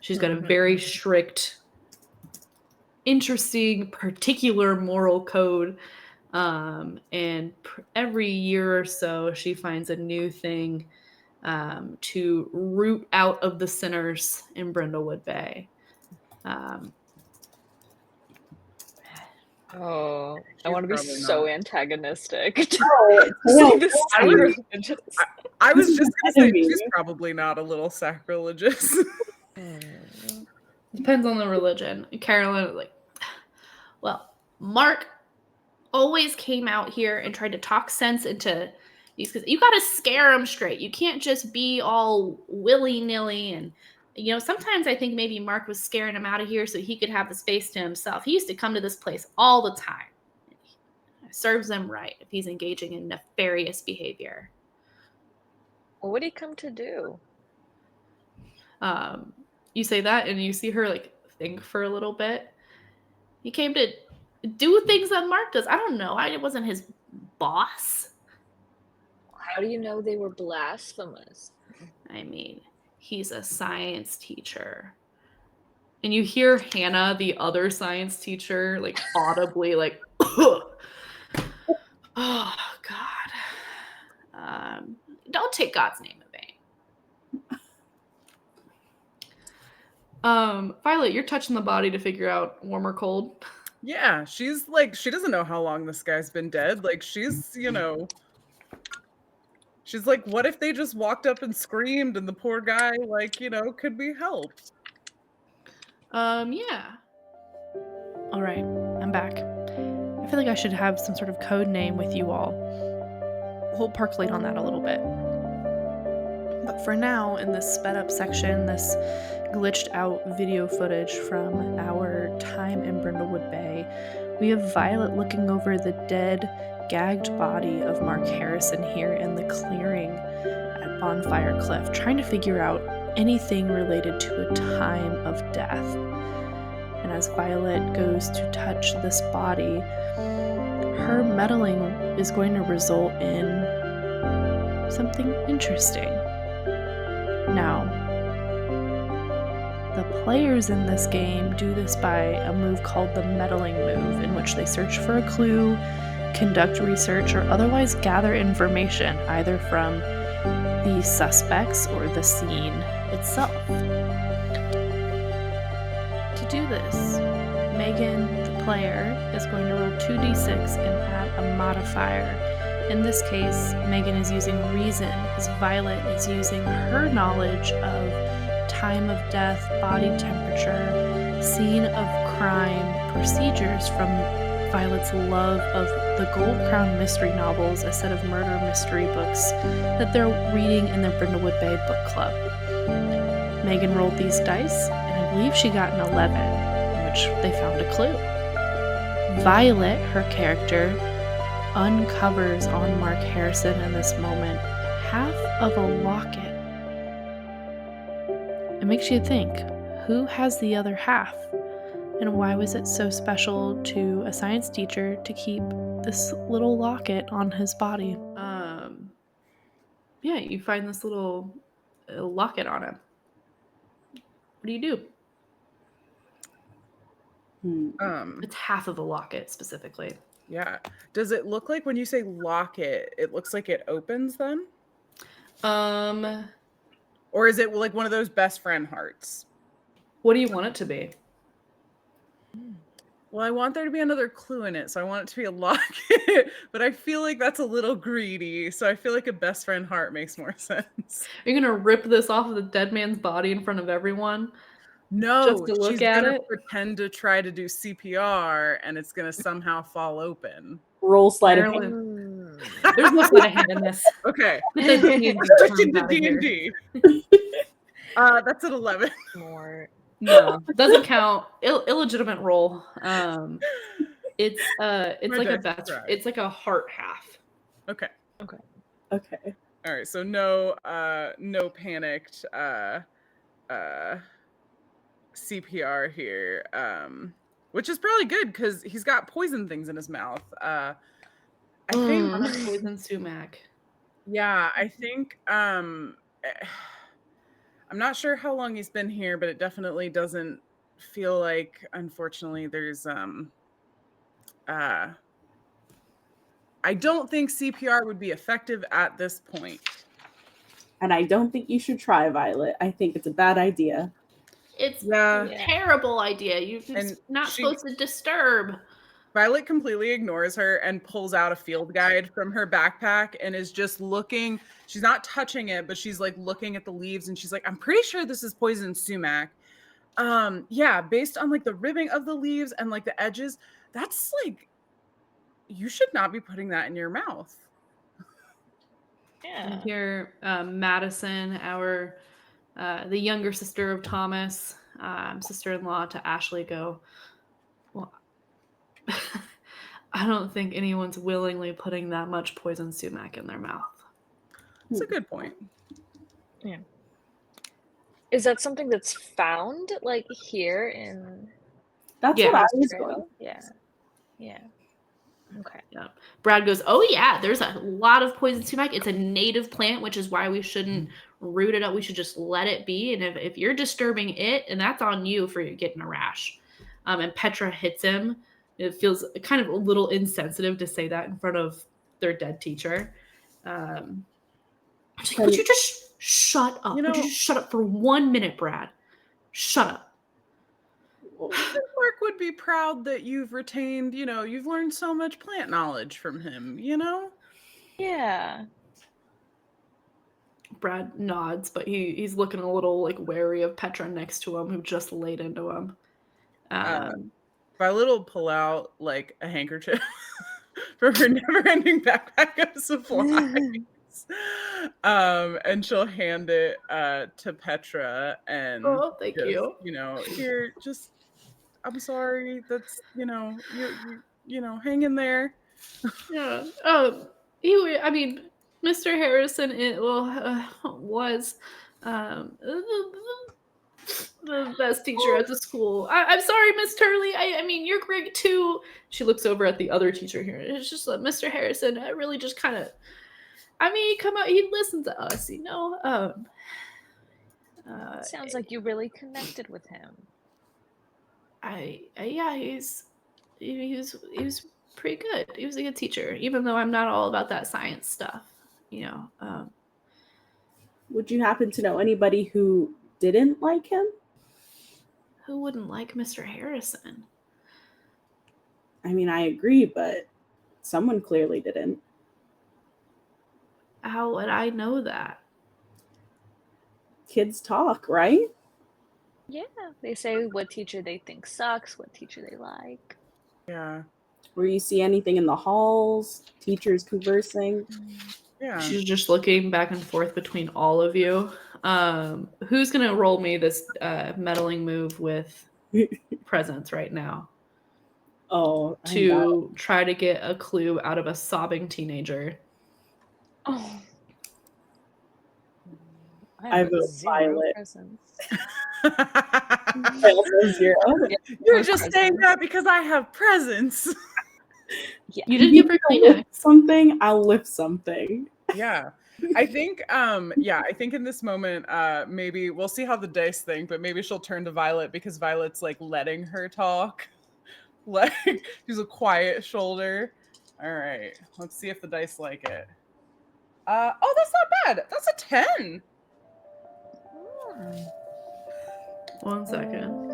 She's got a very strict, interesting, particular moral code. And every year or so, she finds a new thing to root out of the sinners in Brindlewood Bay. I want to be so antagonistic. I was just gonna say she's probably not a little sacrilegious. Depends on the religion. Carolyn, like, well, Mark always came out here and tried to talk sense into these, because you got to scare them straight. You can't just be all willy-nilly. And sometimes I think maybe Mark was scaring him out of here so he could have the space to himself. He used to come to this place all the time. It serves him right if he's engaging in nefarious behavior. Well, what did he come to do? You say that and you see her like think for a little bit. He came to do things that Mark does. I don't know. I wasn't his boss. How do you know they were blasphemous? I mean, he's a science teacher. And you hear Hannah, the other science teacher, like audibly like, oh, God. Don't take God's name in vain. Violet, you're touching the body to figure out warm or cold. Yeah, she's like, she doesn't know how long this guy's been dead. Like, she's like, what if they just walked up and screamed and the poor guy, like, could be helped? Yeah. All right, I'm back. I feel feel like I should have some sort of code name with you all. We'll percolate on that a little bit. But for now, in this sped up section, this glitched out video footage from our time in Brindlewood Bay, we have Violet looking over the dead, gagged body of Mark Harrison here in the clearing at Bonfire Cliff, trying to figure out anything related to a time of death. And as Violet goes to touch this body, her meddling is going to result in something interesting. Now, the players in this game do this by a move called the meddling move, in which they search for a clue, conduct research, or otherwise gather information, either from the suspects or the scene itself. To do this, Megan, the player, is going to roll 2d6 and add a modifier. In this case, Megan is using reason, as Violet is using her knowledge of time of death, body temperature, scene of crime, procedures from Violet's love of the Gold Crown mystery novels, a set of murder mystery books that they're reading in the Brindlewood Bay Book Club. Megan rolled these dice, and I believe she got an 11, in which they found a clue. Violet, her character, uncovers on Mark Harrison in this moment half of a locket. It makes you think, who has the other half? And why was it so special to a science teacher to keep this little locket on his body? Yeah, you find this little locket on him. What do you do? It's half of a locket specifically. Yeah. Does it look like when you say locket, it looks like it opens then? Or is it like one of those best friend hearts? What do you want it to be? Well, I want there to be another clue in it, so I want it to be a locket, but I feel like that's a little greedy, so I feel like a best friend heart makes more sense. Are you gonna rip this off of the dead man's body in front of everyone? No, Just to look she's at gonna it? pretend to try to do CPR, and it's gonna somehow fall open. Roll sleight of hand. Marilyn. There's no sleight of hand in this. Okay. Get the D&D Switch terms into out of here. D&D. That's an 11. More. No, doesn't count. Illegitimate roll. It's My like a dice best. tried. It's like a heart half. Okay. Okay. All right, so no panicked CPR here, which is probably good because he's got poison things in his mouth. I think, Poison sumac. yeah, I think, I'm not sure how long he's been here, but it definitely doesn't feel like, unfortunately, there's, I don't think CPR would be effective at this point. And I don't think you should try, Violet. I think it's a bad idea. It's Yeah. a terrible idea. You're And not she- supposed to disturb. Violet completely ignores her and pulls out a field guide from her backpack and is just looking. She's not touching it, but she's like looking at the leaves and she's like, I'm pretty sure this is poison sumac. Yeah, based on like the ribbing of the leaves and like the edges, that's like, you should not be putting that in your mouth. And Yeah. here, Madison, the younger sister of Thomas, sister-in-law to Ashley, go, well, I don't think anyone's willingly putting that much poison sumac in their mouth. That's a good point. Yeah. Is that something that's found like here in That's Yeah. what I was Australia? going. Yeah. Okay. Yeah. Brad goes, oh yeah, there's a lot of poison sumac. It's a native plant, which is why we shouldn't root it up. We should just let it be. And if you're disturbing it, and that's on you for getting a rash. And Petra hits him. It feels kind of a little insensitive to say that in front of their dead teacher. She's like, would you just shut up? Would you just shut up for 1 minute, Brad? Shut up. Mark would be proud that you've retained, you've learned so much plant knowledge from him, Yeah. Brad nods, but he's looking a little like wary of Petra next to him, who just laid into him. Violet will pull out like a handkerchief from her never-ending backpack of supplies. And she'll hand it to Petra and Oh, thank just, you. here, just I'm sorry. That's, hang in there. Yeah. I mean, Mr. Harrison, was the best teacher at the school. I'm sorry, Miss Turley. I mean, you're great too. She looks over at the other teacher here. It's just Mr. Harrison. I really just kind of. I mean, he come out. He listened to us, you know. Sounds like you really connected with him. Yeah, he was pretty good. He was a good teacher, even though I'm not all about that science stuff. You know. Would you happen to know anybody who didn't like him? Who wouldn't like Mr. Harrison? I mean, I agree, but someone clearly didn't. How would I know that? Kids talk, right? Yeah, they say what teacher they think sucks, what teacher they like. Yeah. Where you see anything in the halls, teachers conversing. Yeah. She's just looking back and forth between all of you. Who's gonna roll me this meddling move with presents right now Oh, to try to get a clue out of a sobbing teenager? Oh. I have a zero Violet. presents. I also 0. You're just saying that because I have presents. Yeah. You didn't give her Kleenex. Something, I'll lift something. Yeah. I think I think in this moment maybe we'll see how the dice think, but maybe she'll turn to Violet because Violet's like letting her talk. Like she's a quiet shoulder. All right. Let's see if the dice like it. Oh, that's not bad. That's a 10. 1 second.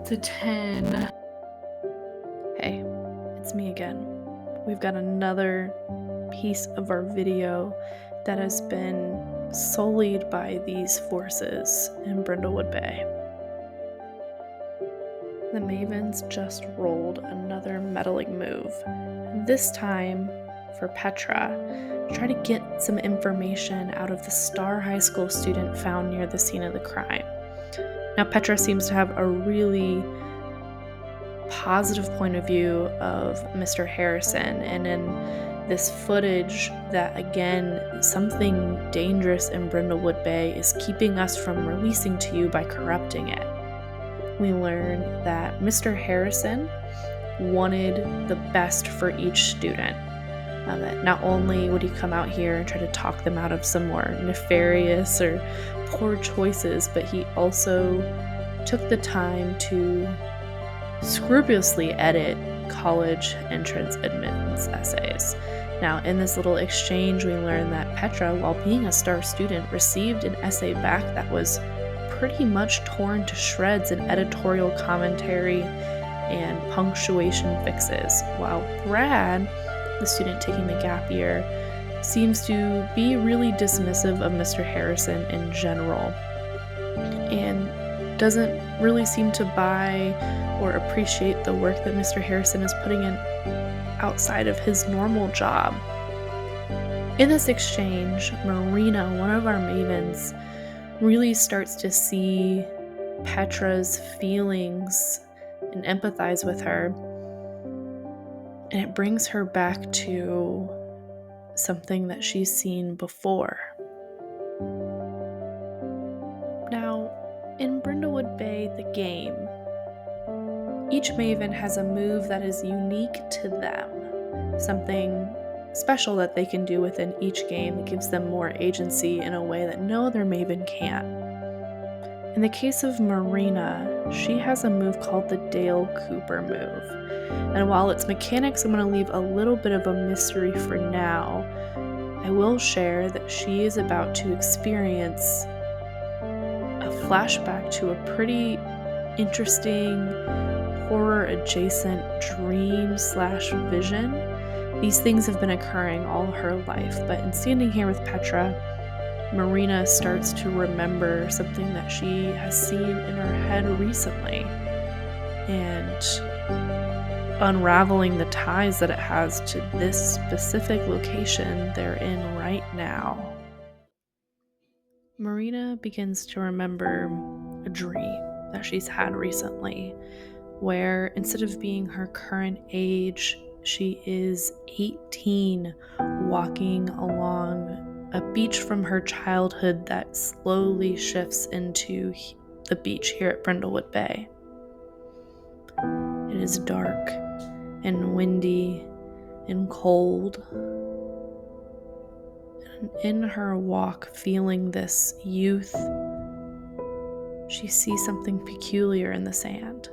It's a 10. Hey, it's me again. We've got another piece of our video that has been sullied by these forces in Brindlewood Bay. The Mavens just rolled another meddling move, this time for Petra, to try to get some information out of the Star High School student found near the scene of the crime. Now, Petra seems to have a really positive point of view of Mr. Harrison, and in this footage that, again, something dangerous in Brindlewood Bay is keeping us from releasing to you by corrupting it. We learn that Mr. Harrison wanted the best for each student. That not only would he come out here and try to talk them out of some more nefarious or poor choices, but he also took the time to scrupulously edit college entrance admittance essays. Now, in this little exchange, we learn that Petra, while being a star student, received an essay back that was pretty much torn to shreds in editorial commentary and punctuation fixes, while Brad, the student taking the gap year, seems to be really dismissive of Mr. Harrison in general and doesn't really seem to buy or appreciate the work that Mr. Harrison is putting in outside of his normal job. In this exchange, Marina, one of our Mavens, really starts to see Petra's feelings and empathize with her. And it brings her back to something that she's seen before. Now, in Brindlewood Bay, the game, each Maven has a move that is unique to them, something special that they can do within each game that gives them more agency in a way that no other Maven can. In the case of Marina, she has a move called the Dale Cooper move. And while its mechanics I'm going to leave a little bit of a mystery for now, I will share that she is about to experience a flashback to a pretty interesting horror-adjacent dream/vision. These things have been occurring all her life, but in standing here with Petra, Marina starts to remember something that she has seen in her head recently, and unraveling the ties that it has to this specific location they're in right now. Marina begins to remember a dream that she's had recently, where instead of being her current age, she is 18, walking along a beach from her childhood that slowly shifts into the beach here at Brindlewood Bay. It is dark and windy and cold. And in her walk, feeling this youth, she sees something peculiar in the sand.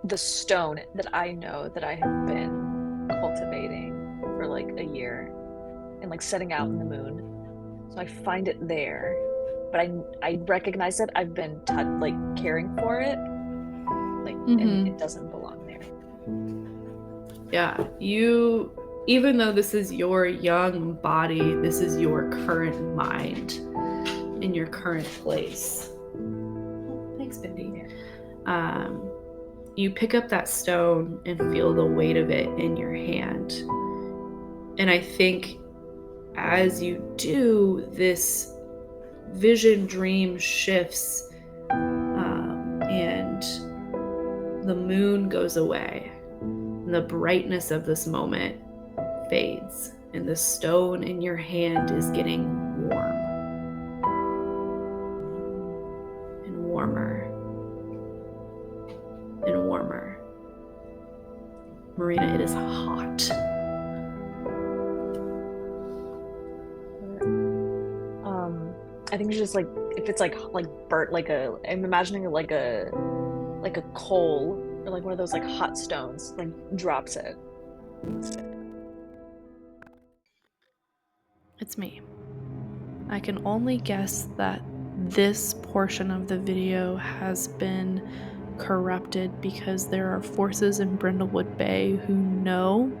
The stone that I know that I have been cultivating for like a year and like setting out in the moon. So I find it there, but I recognize it. I've been like caring for it, like, and it doesn't belong there. Yeah, even though this is your young body, this is your current mind in your current place. Thanks, Bindi. You pick up that stone and feel the weight of it in your hand. And I think as you do, this vision dream shifts, and the moon goes away. And the brightness of this moment fades, and the stone in your hand is getting warm and warmer and warmer. Marina, it is hot. I think it's just like, if it's like burnt, like I'm imagining like a coal or like one of those like hot stones, like drops it. It's me. I can only guess that this portion of the video has been corrupted because there are forces in Brindlewood Bay who know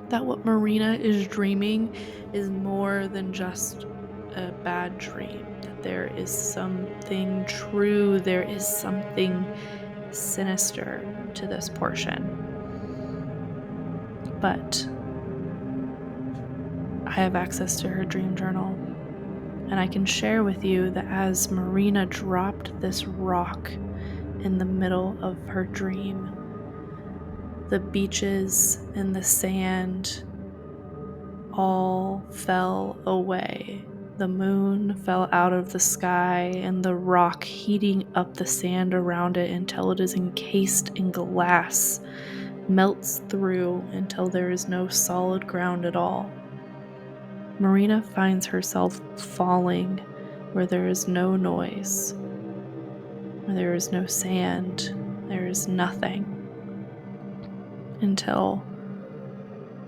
that what Marina is dreaming is more than just a bad dream, that there is something true, there is something sinister to this portion. But I have access to her dream journal, and I can share with you that as Marina dropped this rock in the middle of her dream, the beaches and the sand all fell away. The moon fell out of the sky, and the rock heating up the sand around it until it is encased in glass melts through until there is no solid ground at all. Marina finds herself falling where there is no noise, where there is no sand, there is nothing, until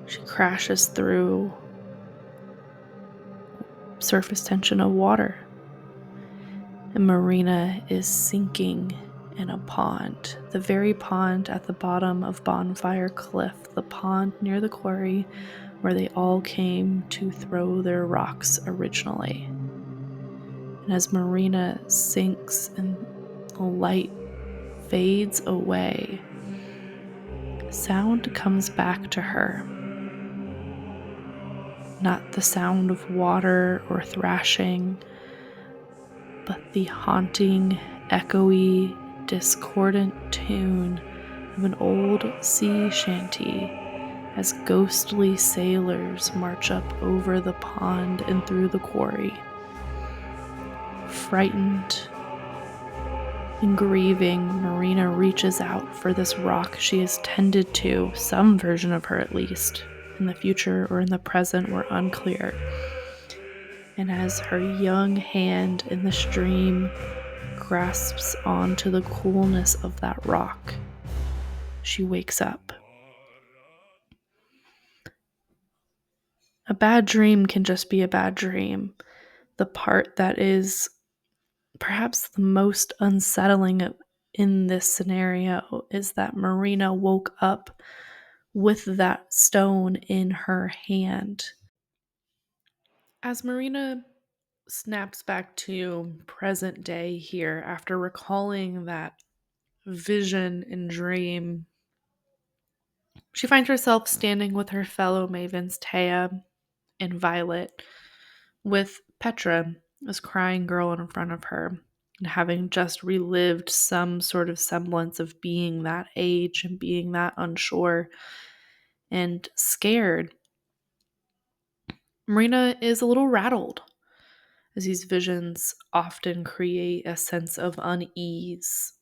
she crashes through surface tension of water. And Marina is sinking in a pond, the very pond at the bottom of Bonfire Cliff, the pond near the quarry where they all came to throw their rocks originally. And as Marina sinks and the light fades away, sound comes back to her. Not the sound of water or thrashing, but the haunting, echoey, discordant tune of an old sea shanty as ghostly sailors march up over the pond and through the quarry. Frightened and grieving, Marina reaches out for this rock she has tended to, some version of her at least. In the future or in the present, we're unclear. And as her young hand in the stream grasps onto the coolness of that rock, she wakes up. A bad dream can just be a bad dream. The part that is perhaps the most unsettling in this scenario is that Marina woke up with that stone in her hand. As Marina snaps back to present day here after recalling that vision and dream, she finds herself standing with her fellow mavens, Thea and Violet, with Petra, this crying girl in front of her, and having just relived some sort of semblance of being that age and being that unsure and scared. Marina is a little rattled, as these visions often create a sense of unease.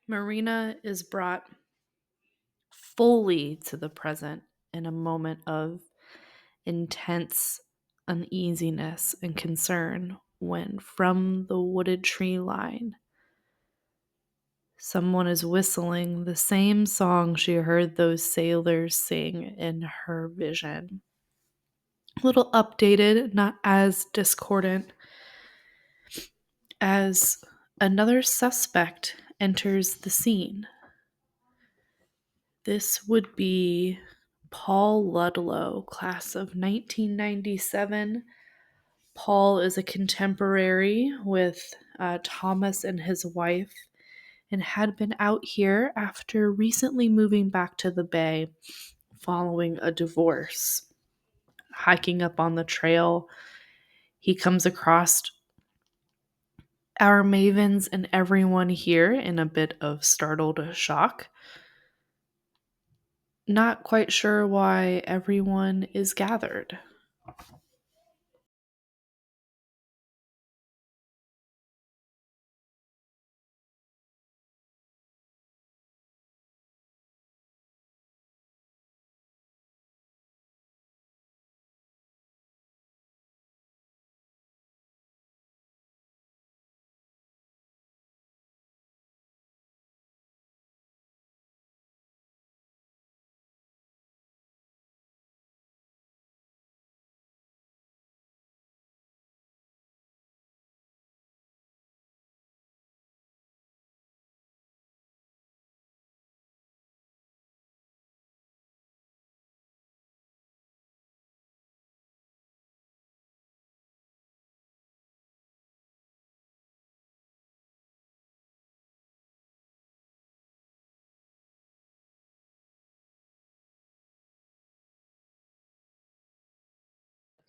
Marina is brought fully to the present in a moment of intense uneasiness and concern when, from the wooded tree line, someone is whistling the same song she heard those sailors sing in her vision. A little updated, not as discordant, as another suspect enters the scene. This would be Paul Ludlow, class of 1997. Paul is a contemporary with Thomas and his wife and had been out here after recently moving back to the bay following a divorce. Hiking up on the trail, he comes across our mavens and everyone here in a bit of startled shock. Not quite sure why everyone is gathered.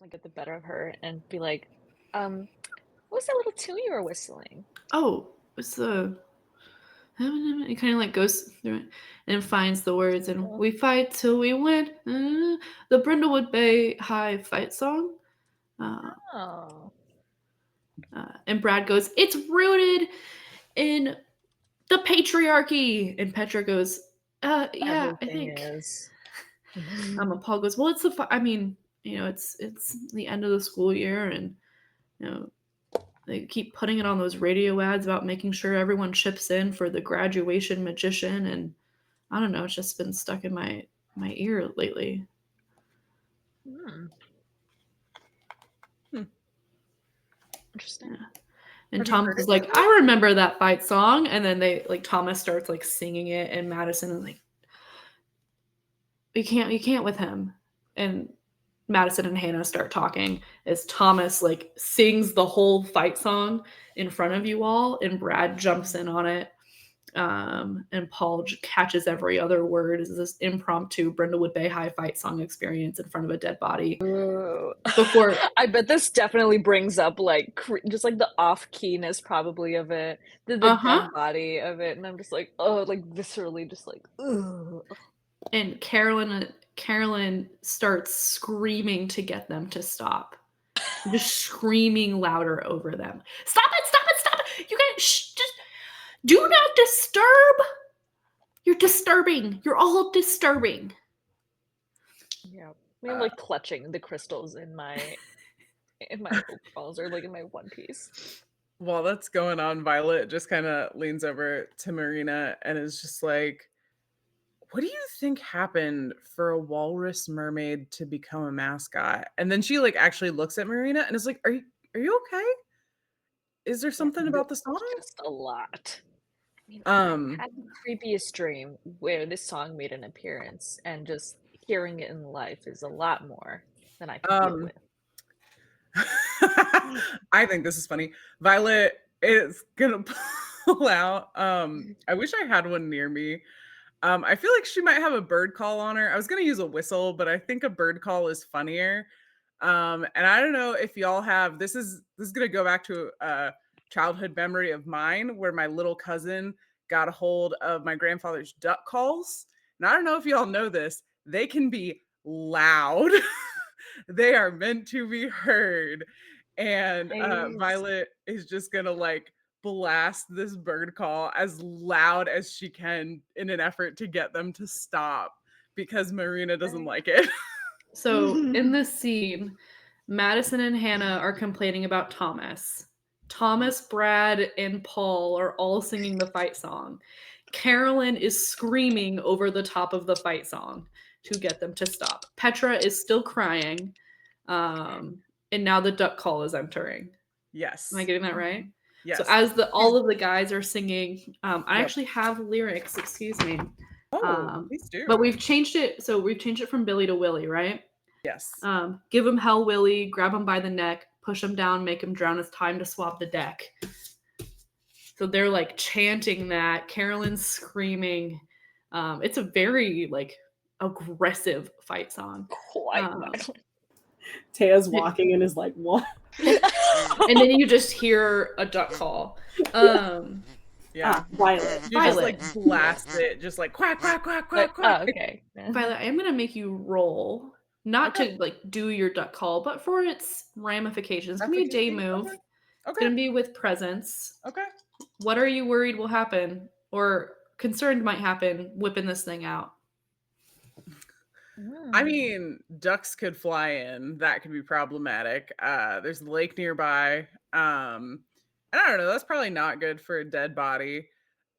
Like get the better of her and be like, what was that little tune you were whistling? Oh, it's the. It kind of like goes through it and finds the words, and we fight till we win. The Brindlewood Bay High fight song. Uh, Oh, and Brad goes, "It's rooted in the patriarchy." And Petra goes, "Yeah, I everything think." is. And Paul goes, "Well, it's the. I mean, it's the end of the school year, and you know, they keep putting it on those radio ads about making sure everyone chips in for the graduation magician, and I don't know, it's just been stuck in my ear lately." Hmm. Interesting. Yeah. And Have you Thomas heard is it like, before? "I remember that fight song," and then they like Thomas starts like singing it, and Madison is like, you can't with him." And Madison and Hannah start talking as Thomas like sings the whole fight song in front of you all, and Brad jumps in on it. And Paul catches every other word. Is this impromptu Brindlewood Bay High fight song experience in front of a dead body Ooh. before. I bet this definitely brings up like just like the off keyness probably of it, the Uh-huh. dead body of it, and I'm just like, oh, like viscerally, just like, ugh. And Carolyn starts screaming to get them to stop. Just screaming louder over them. "Stop it, stop it, stop it. You guys just do not disturb. You're disturbing. You're all disturbing." Yeah. I mean, like clutching the crystals in my overalls or like in my one piece. While that's going on, Violet just kind of leans over to Marina and is just like, "What do you think happened for a walrus mermaid to become a mascot?" And then she like actually looks at Marina and is like, are you okay? Is there Yeah, something this about the is song?" just a lot. I mean, I've Um, had a previous dream where this song made an appearance, and just hearing it in life is a lot more. than I can deal with. I think this is funny. Violet is gonna pull out. I wish I had one near me. I feel like she might have a bird call on her. I was gonna use a whistle, but I think a bird call is funnier. And I don't know if y'all have this is gonna go back to a childhood memory of mine where my little cousin got a hold of my grandfather's duck calls. And I don't know if y'all know this, they can be loud. They are meant to be heard. And Nice. Violet is just gonna like blast this bird call as loud as she can in an effort to get them to stop because Marina doesn't like it. So in this scene, Madison and Hannah are complaining about Thomas. Thomas, Brad, and Paul are all singing the fight song. Carolyn is screaming over the top of the fight song to get them to stop. Petra is still crying. And now the duck call is entering. Yes. Am I getting that right? Yes. So as all of the guys are singing, I Yep. actually have lyrics, excuse me. Please do. But we've changed it. So we've changed it from Billy to Willie, right? Yes. Give him hell, Willie. Grab him by the neck. Push him down. Make him drown. It's time to swap the deck. So they're like chanting that. Carolyn's screaming. It's a very like aggressive fight song. Thea's walking and is like, what? And then you just hear a duck call. Yeah. Violet. You just like blast it, just like quack, quack, quack, quack, quack. Oh, okay. Violet, I'm gonna make you roll. Not to like do your duck call, but for its ramifications. It's gonna be a day move. Okay. It's gonna be with presence. Okay. What are you worried will happen or concerned might happen whipping this thing out? I mean, ducks could fly in. That could be problematic. There's the lake nearby. And I don't know, that's probably not good for a dead body.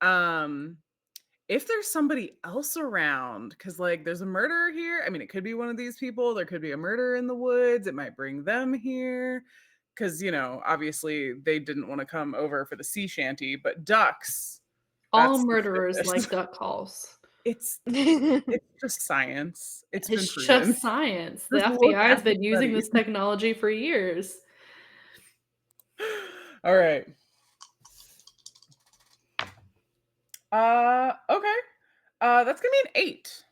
If there's somebody else around, because like there's a murderer here. I mean, it could be one of these people. There could be a murderer in the woods. It might bring them here. Because, you know, obviously they didn't want to come over for the sea shanty, but ducks. All murderers like duck calls. It's just science. It's just science. The FBI has been using this technology for years. All right. Okay. That's gonna be an 8.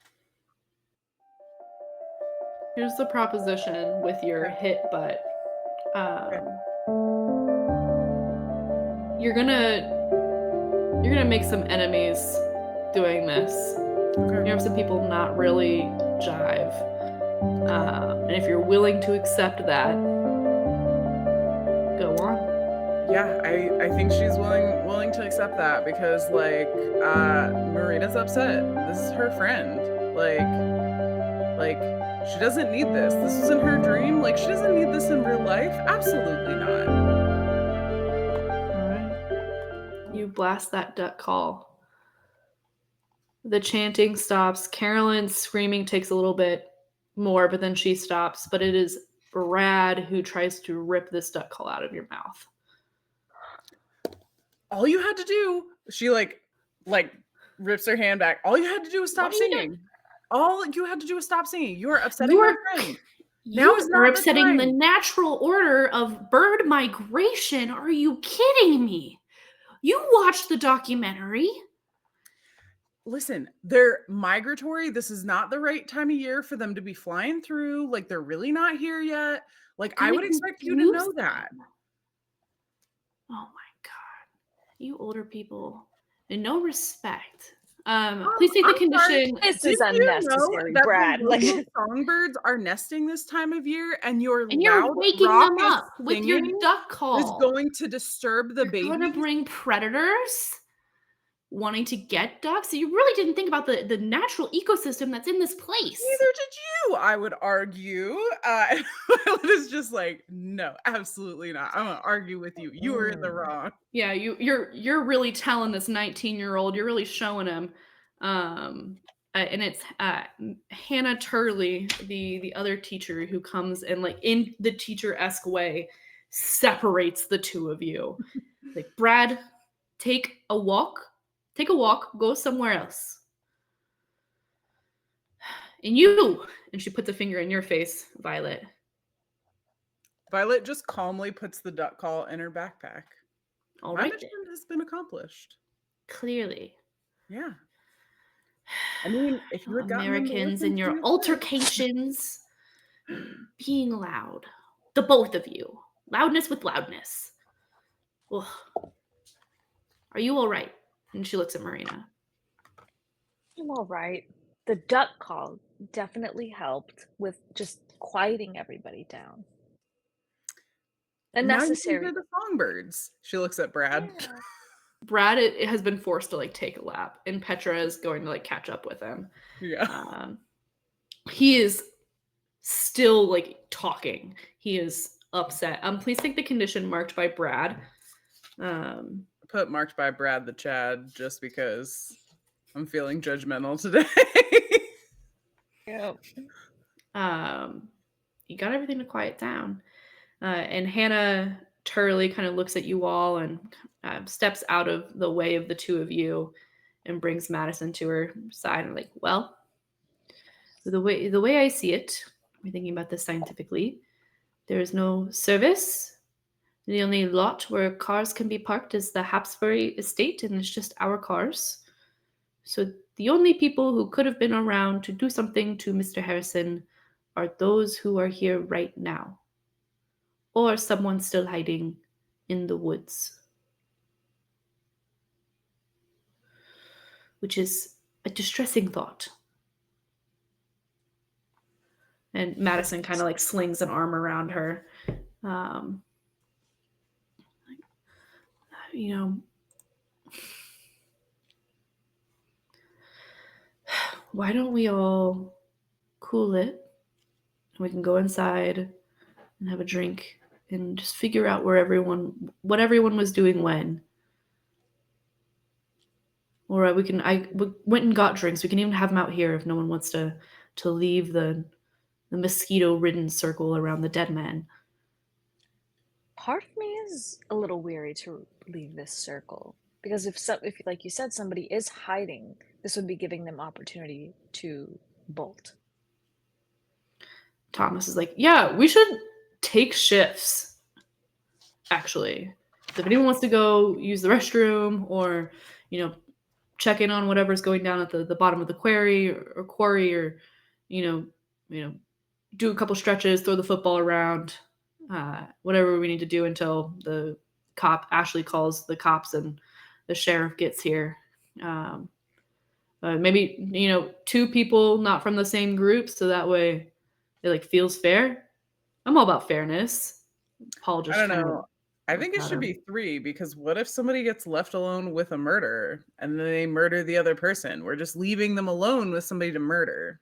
Here's the proposition with your hit butt. You're gonna make some enemies doing this. Okay. You have some people not really jive. And if you're willing to accept that, go on. Yeah, I think she's willing to accept that because like Marina's upset. This is her friend. Like she doesn't need this. This isn't her dream. Like she doesn't need this in real life. Absolutely not. All right. You blast that duck call. The chanting stops. Carolyn's screaming takes a little bit more, but then she stops. But it is Brad who tries to rip this duck call out of your mouth. All you had to do, she like rips her hand back. All you had to do was stop singing. All you had to do was stop singing. You are upsetting my friend. Now is not upsetting the natural order of bird migration. Are you kidding me? You watched the documentary. Listen, they're migratory. This is not the right time of year for them to be flying through. Like they're really not here yet. Like I would expect you to know that. Oh my God. You older people. And no respect. Please take the condition. This is unnecessary, Brad. Like songbirds are nesting this time of year, and you're waking them up with your duck call. Is going to disturb the baby. Going to bring predators wanting to get ducks. You really didn't think about the natural ecosystem that's in this place. Neither did you, I would argue. It is just like, no, absolutely not. I'm gonna argue with you. You were in the wrong. Yeah, you're really telling this 19-year-old. You're really showing him. And it's Hannah Turley, the other teacher, who comes and like in the teacher-esque way separates the two of you. Like, Brad, take a walk, go somewhere else. And you, and she puts a finger in your face, Violet, Violet just calmly puts the duck call in her backpack. All My right, mission then. has been accomplished. Clearly. Yeah. I mean, if you had gotten them to Americans listen and to your you first. altercations and being loud. The both of you. Loudness with loudness. Ugh. Are you all right? And she looks at Marina. I'm all right. The duck call definitely helped with just quieting everybody down. A Now you can hear necessary. the songbirds. She looks at Brad. Yeah. Brad it has been forced to like take a lap, and Petra is going to like catch up with him. Yeah. He is still like talking. He is upset. Please take the condition marked by Brad. Put marked by Brad the Chad just because I'm feeling judgmental today. Yep. You got everything to quiet down. And Hannah Turley kind of looks at you all and steps out of the way of the two of you and brings Madison to her side and like, well, the way I see it, we're thinking about this scientifically. There is no service. The only lot where cars can be parked is the Hapsbury estate, and it's just our cars. So the only people who could have been around to do something to Mr. Harrison are those who are here right now. Or someone still hiding in the woods. Which is a distressing thought. And Madison kind of like slings an arm around her. You know, why don't we all cool it? We can go inside and have a drink and just figure out what everyone was doing when. Or I went and got drinks. We can even have them out here if no one wants to leave the mosquito-ridden circle around the dead man. Part of me is a little weary to leave this circle because if like you said, somebody is hiding, this would be giving them opportunity to bolt. Thomas is like, yeah, we should take shifts, actually. If anyone wants to go use the restroom or, check in on whatever's going down at the bottom of the quarry or quarry or, do a couple stretches, throw the football around, whatever we need to do until the Ashley calls the cops and the sheriff gets here. Maybe, two people not from the same group, so that way it like feels fair. I'm all about fairness. Paul just I don't kind know. of I think it should be 3 because what if somebody gets left alone with a murderer and then they murder the other person? We're just leaving them alone with somebody to murder.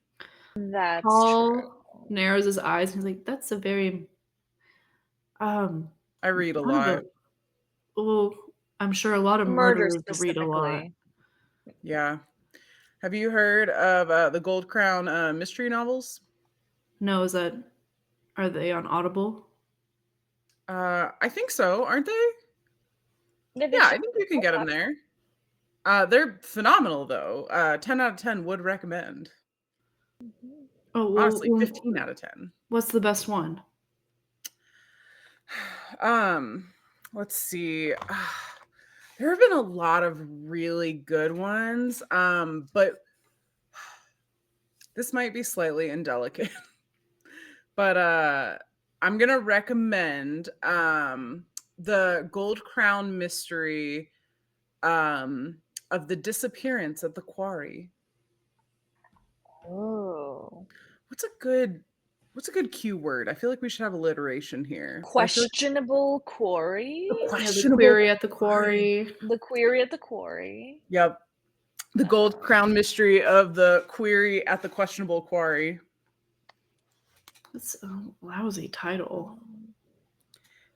That's Paul true. narrows his eyes and he's like, that's a very I read a kind of lot. well, I'm sure a lot of Murder murderers read a lot. specifically. Yeah. Have you heard of the Gold Crown mystery novels? No, are they on Audible? I think so, aren't they? Yeah, they Yeah, I should think be. you can get them there. They're phenomenal though. 10 out of 10 would recommend. Oh, well, Honestly, 15 out of 10. what's the best one? Let's see. There have been a lot of really good ones, but this might be slightly indelicate. But I'm gonna recommend the Gold Crown mystery of the disappearance at the quarry. Oh. What's a good Q word? I feel like we should have alliteration here. Questionable quarry? The The questionable query at the quarry. The query at the quarry. Yep. The Gold Crown mystery of the query at the questionable quarry. That's a lousy title.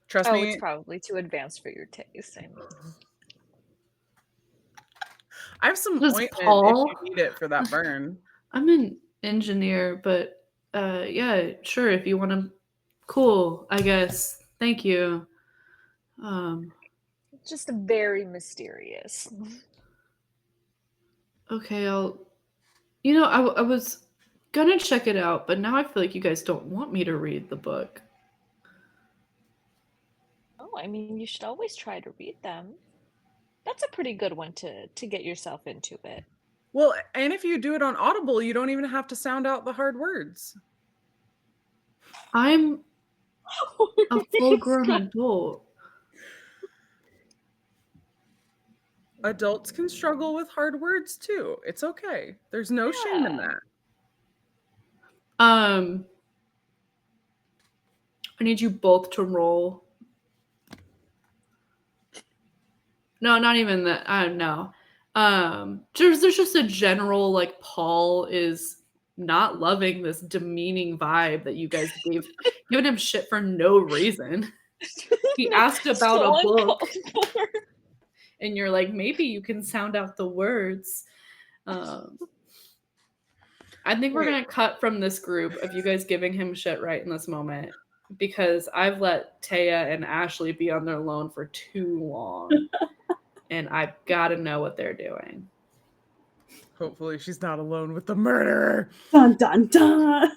Trust me. It's probably too advanced for your taste. I mean, I have some Does ointment Paul- if you need it for that burn. I'm an engineer, but yeah, sure, if you want to. Cool, I guess. Thank you. just very mysterious. Okay, I was gonna check it out, but now I feel like you guys don't want me to read the book. know. I mean, you should always try to read them. That's a pretty good one to get yourself into it. Well, and if you do it on Audible, you don't even have to sound out the hard words. I'm a full-grown adult. Adults can struggle with hard words too. It's okay. There's no shame in that. I need you both to roll. No, not even that. No. There's just a general, like, Paul is not loving this demeaning vibe that you guys giving him shit for no reason. He asked about So a book, uncalled for. and you're like, maybe you can sound out the words. I think we're Wait. gonna cut from this group of you guys giving him shit right in this moment, because I've let Thea and Ashley be on their own for too long. And I've got to know what they're doing. Hopefully she's not alone with the murderer. Dun dun dun.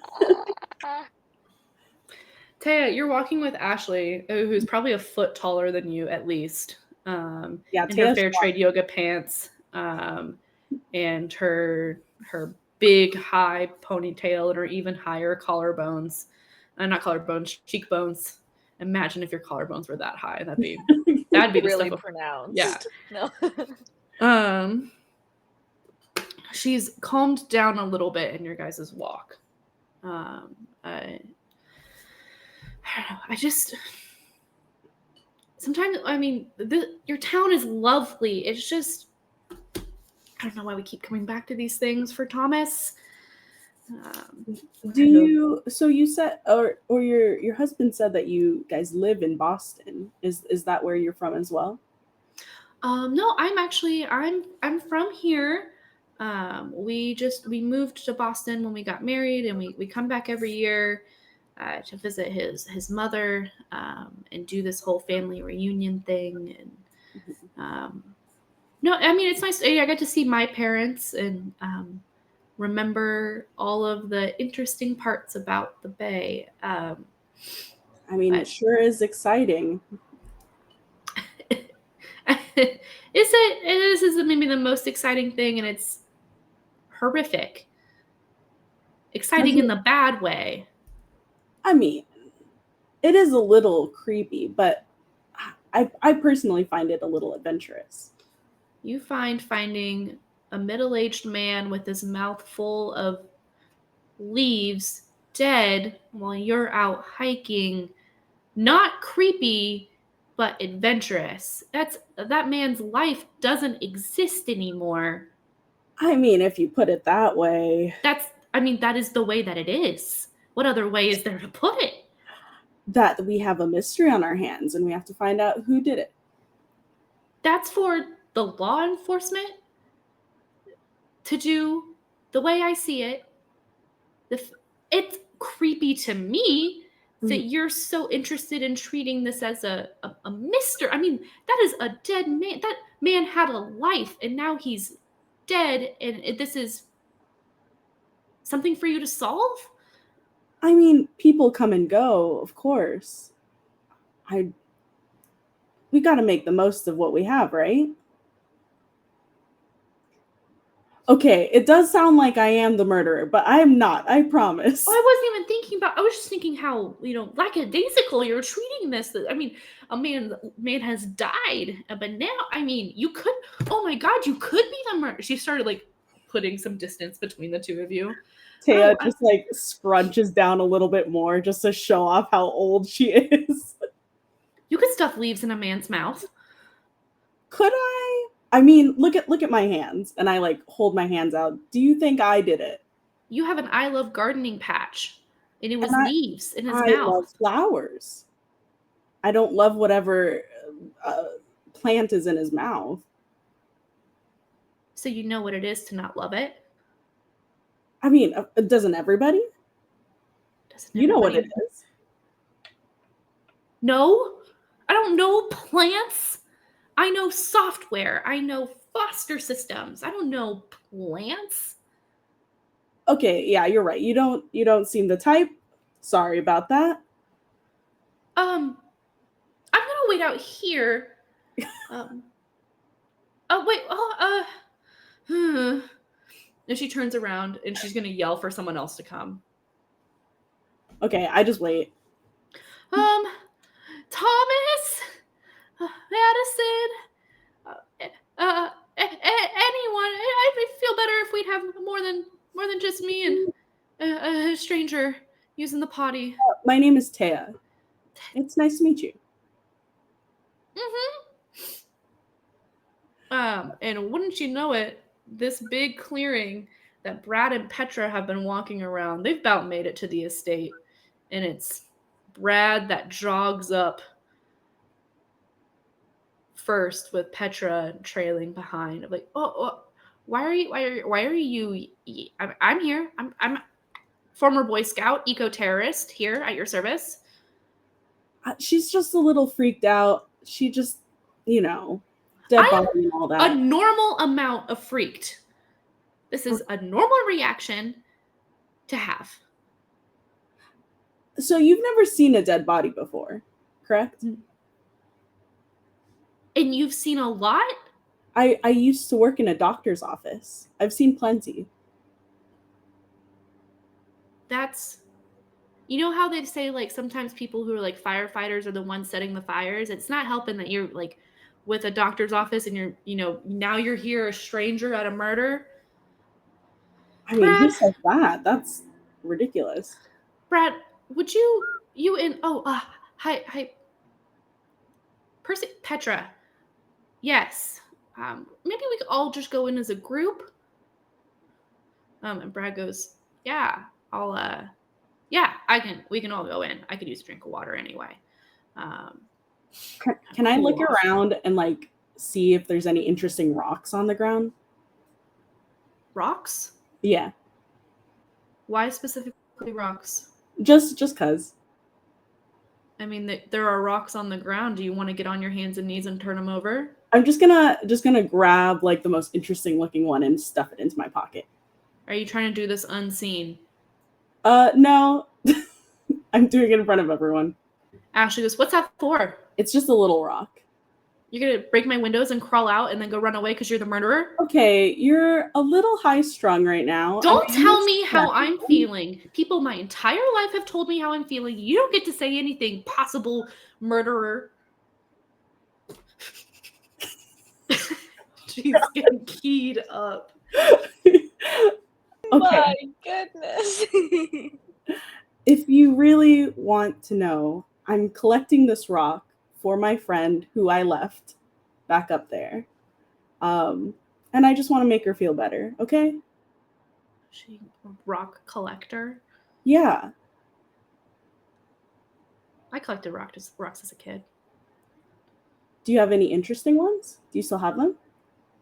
Thea, you're walking with Ashley, who's probably a foot taller than you at least. Yeah, in her Thea's fair trade yoga pants, and her big high ponytail and her even higher collarbones. Not collarbones, cheekbones. Imagine if your collarbones were that high. That'd be the Really stuff. pronounced. Yeah. No. She's calmed down a little bit in your guys' walk. I don't know. I just sometimes, I mean, your town is lovely. It's just, I don't know why we keep coming back to these things for Thomas. Do you? So you said, or your husband said that you guys live in Boston. Is that where you're from as well? No, I'm from here. We moved to Boston when we got married, and we come back every year to visit his mother, and do this whole family reunion thing. And no, I mean, it's nice. I got to see my parents and remember all of the interesting parts about the Bay. I mean, it sure is exciting. It is maybe the most exciting thing, and it's horrific. Exciting in the bad way. I mean, it is a little creepy, but I personally find it a little adventurous. You finding a middle-aged man with his mouth full of leaves dead while you're out hiking, not creepy, but adventurous. That man's life doesn't exist anymore. I mean, if you put it that way. That is the way that it is. What other way is there to put it? That we have a mystery on our hands and we have to find out who did it. That's for the law enforcement to do. The way I see it, it's creepy to me that you're so interested in treating this as a mystery. I mean, that is a dead man. That man had a life, and now he's dead, and this is something for you to solve? I mean, people come and go, of course. We got to make the most of what we have, right? Okay, it does sound like I am the murderer, but I am not, I promise. Oh, I wasn't even thinking about, I was just thinking how, lackadaisical you're treating this. I mean, a man has died, but now, I mean, you could, oh my God, you could be the murderer. She started putting some distance between the two of you. Thea just scrunches down a little bit more just to show off how old she is. You could stuff leaves in a man's mouth. Could I? I mean, look at my hands, and I hold my hands out. Do you think I did it? You have an I love gardening patch, and it was leaves in his mouth. I love flowers. I don't love whatever plant is in his mouth. So you know what it is to not love it? I mean, doesn't everybody? You know what it is. No, I don't know plants. I know software. I know foster systems. I don't know plants. Okay, yeah, you're right. You don't seem the type. Sorry about that. I'm gonna I'll wait out here. Oh wait. And she turns around and she's gonna yell for someone else to come. Okay, I just wait. Thomas, Madison, anyone. I'd feel better if we'd have more than just me and a stranger using the potty. My name is Thea. It's nice to meet you. And wouldn't you know it, this big clearing that Brad and Petra have been walking around, they've about made it to the estate, and it's Brad that jogs up first with Petra trailing behind. Like, why are you? I'm here. I'm former Boy Scout, eco-terrorist here at your service. She's just a little freaked out. She just, dead body and all that. A normal amount of freaked. This is a normal reaction to have. So you've never seen a dead body before, correct? And you've seen a lot? I used to work in a doctor's office. I've seen plenty. That's, you know how they say, like, sometimes people who are like firefighters are the ones setting the fires? It's not helping that you're like with a doctor's office and you're, now you're here a stranger at a murder. I mean, who says that? That's ridiculous. Brad, would you and hi Percy, Petra. Yes. Maybe we could all just go in as a group. And Brad goes, yeah, we can all go in. I could use a drink of water anyway. Can I look around and like see if there's any interesting rocks on the ground? Rocks? Yeah. Why specifically rocks? Just cause. I mean, there are rocks on the ground. Do you want to get on your hands and knees and turn them over? I'm just gonna grab like the most interesting looking one and stuff it into my pocket. Are you trying to do this unseen? No. I'm doing it in front of everyone. Ashley goes, what's that for? It's just a little rock. You're gonna break my windows and crawl out and then go run away because you're the murderer? Okay, you're a little high-strung right now. Don't tell me how I'm feeling. People my entire life have told me how I'm feeling. You don't get to say anything, possible murderer. She's getting keyed up. Okay. My goodness. If you really want to know, I'm collecting this rock for my friend who I left back up there. And I just want to make her feel better, okay? She a rock collector? Yeah. I collected rocks as a kid. Do you have any interesting ones? Do you still have them?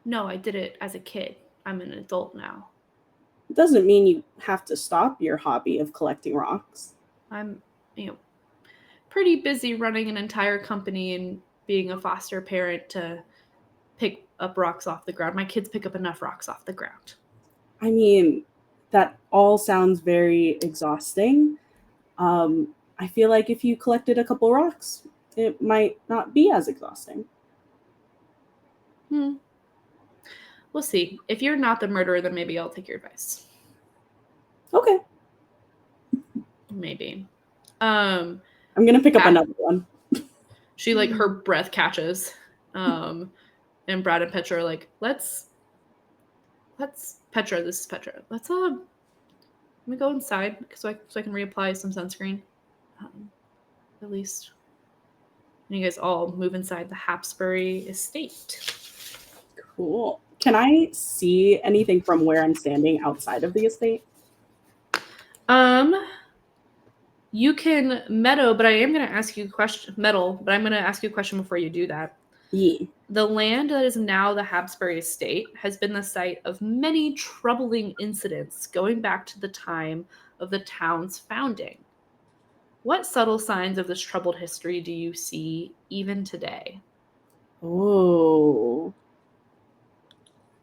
No, I did it as a kid. I'm an adult now. It doesn't mean you have to stop your hobby of collecting rocks. I'm, pretty busy running an entire company and being a foster parent to pick up rocks off the ground. My kids pick up enough rocks off the ground. I mean, that all sounds very exhausting. I feel like if you collected a couple rocks, it might not be as exhausting. We'll see. If you're not the murderer, then maybe I'll take your advice. Okay. Maybe. I'm gonna pick up another one. She her breath catches. And Brad and Petra are like, let's Petra, this is Petra. Let me go inside so I can reapply some sunscreen. At least. And you guys all move inside the Hapsbury estate. Cool. Can I see anything from where I'm standing outside of the estate? You can meadow, but I am going to ask you a question. Metal, but I'm going to ask you a question before you do that. Yeah. The land that is now the Hapsbury estate has been the site of many troubling incidents going back to the time of the town's founding. What subtle signs of this troubled history do you see even today? Oh.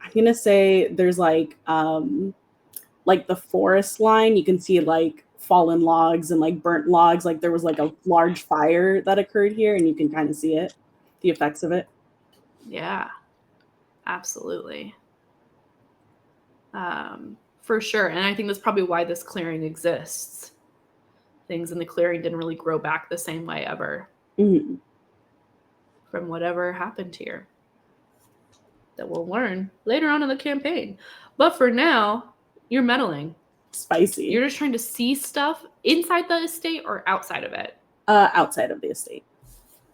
I'm gonna say there's like the forest line. You can see like fallen logs and like burnt logs. Like there was like a large fire that occurred here, and you can kind of see it, the effects of it. Yeah, absolutely. For sure. And I think that's probably why this clearing exists. Things in the clearing didn't really grow back the same way ever Mm-hmm. from whatever happened here. That we'll learn later on in the campaign. But for now, you're meddling. Spicy. You're just trying to see stuff inside the estate or outside of it? Outside of the estate.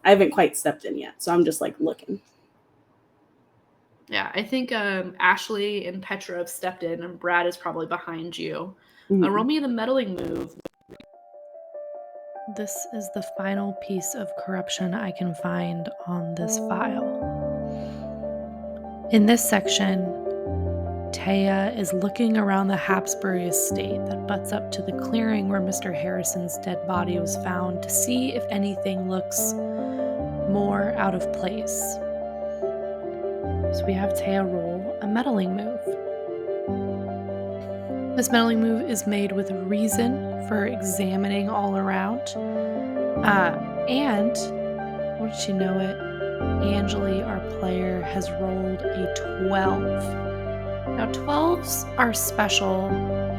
I haven't quite stepped in yet, so I'm just like looking. Yeah, I think Ashley and Petra have stepped in, and Brad is probably behind you. Mhm. Roll me the meddling move. This is the final piece of corruption I can find on this file. In this section, Thea is looking around the Hapsbury estate that butts up to the clearing where Mr. Harrison's dead body was found to see if anything looks more out of place. So we have Thea roll a meddling move. This meddling move is made with reason for examining all around. And, wouldn't you know it, Angeli, our player, has rolled a 12. Now, 12s are special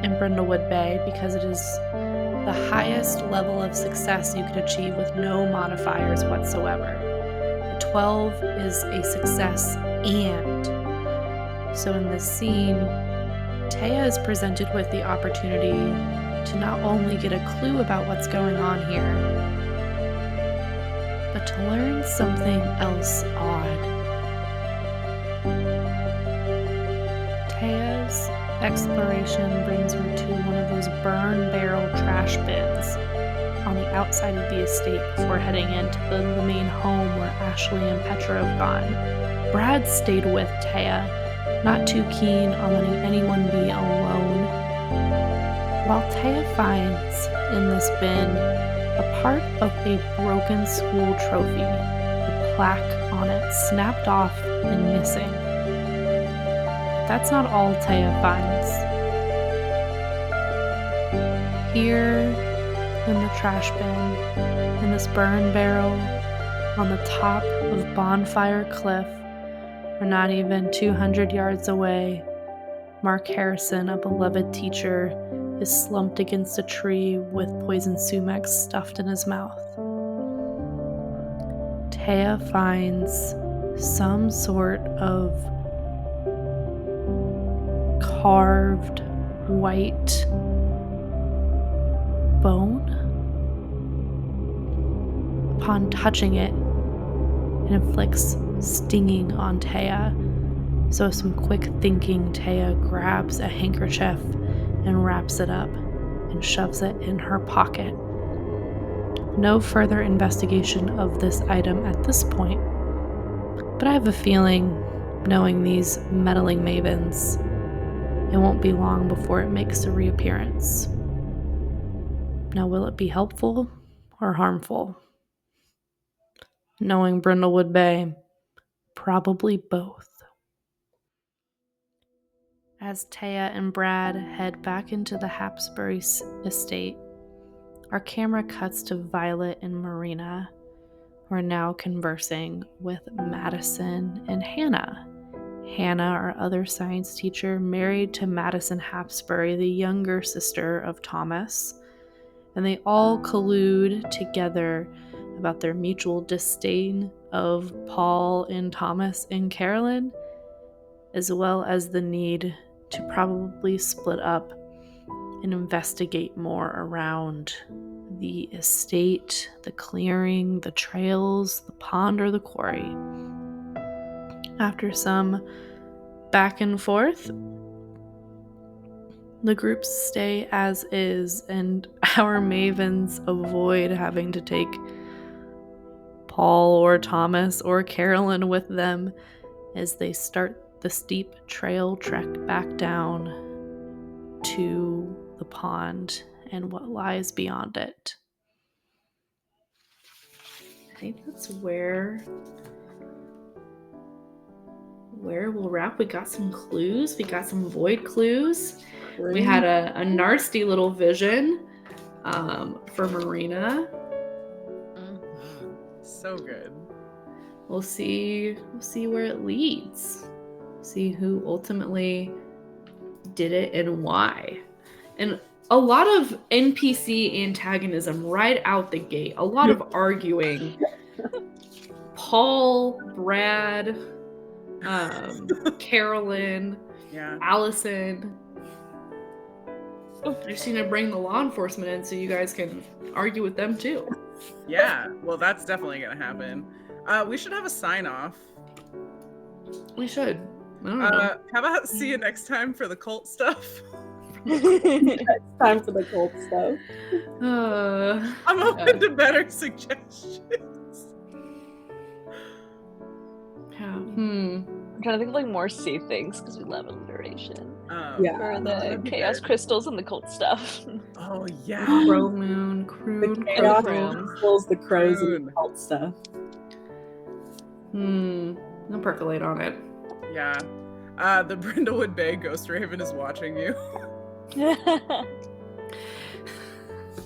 in Brindlewood Bay because it is the highest level of success you could achieve with no modifiers whatsoever. A 12 is a success and. So in this scene, Thea is presented with the opportunity to not only get a clue about what's going on here, but to learn something else odd. Thea's exploration brings her to one of those burn barrel trash bins on the outside of the estate before heading into the main home where Ashley and Petra have gone. Brad stayed with Thea, not too keen on letting anyone be alone. While Thea finds in this bin a part of a broken school trophy, the plaque on it snapped off and missing. That's not all Thea finds. Here in the trash bin, in this burn barrel, on the top of Bonfire Cliff, or not even 200 yards away, Mark Harrison, a beloved teacher, is slumped against a tree with poison sumac stuffed in his mouth. Thea finds some sort of carved white bone. Upon touching it, it inflicts stinging on Thea. So some quick thinking, Thea grabs a handkerchief and wraps it up and shoves it in her pocket. No further investigation of this item at this point, but I have a feeling, knowing these meddling mavens, it won't be long before it makes a reappearance. Now, will it be helpful or harmful? Knowing Brindlewood Bay, probably both. As Thea and Brad head back into the Hapsbury estate, our camera cuts to Violet and Marina, who are now conversing with Madison and Hannah. Hannah, our other science teacher, married to Madison Hapsbury, the younger sister of Thomas, and they all collude together about their mutual disdain of Paul and Thomas and Carolyn, as well as the need to probably split up and investigate more around the estate, the clearing, the trails, the pond, or the quarry. After some back and forth, the groups stay as is, and our mavens avoid having to take Paul or Thomas or Carolyn with them as they start the steep trail trek back down to the pond and what lies beyond it. I think that's where we'll wrap. We got some clues. We got some void clues. We had a nasty little vision For Marina, So good. we'll see where it leads. See who ultimately did it and why. And a lot of NPC antagonism right out the gate. A lot of arguing. Paul, Brad, Carolyn, Yeah. Allison. I just need to bring the law enforcement in so you guys can argue with them too. Yeah. Well, that's definitely gonna happen. We should have a sign off. We should. I don't know. How about see you next time for the cult stuff? It's time for the cold stuff. I'm open to better suggestions. Yeah. I'm trying to think of like more safe things because we love alliteration. Yeah. For the that'd be chaos good. crystals and the cult stuff. Oh yeah. Crow moon, The croon, chaos crown. crystals, the crows, and Croon. the cult stuff. I'll percolate on it. Yeah. The Brindlewood Bay Ghost Raven is watching you. Maybe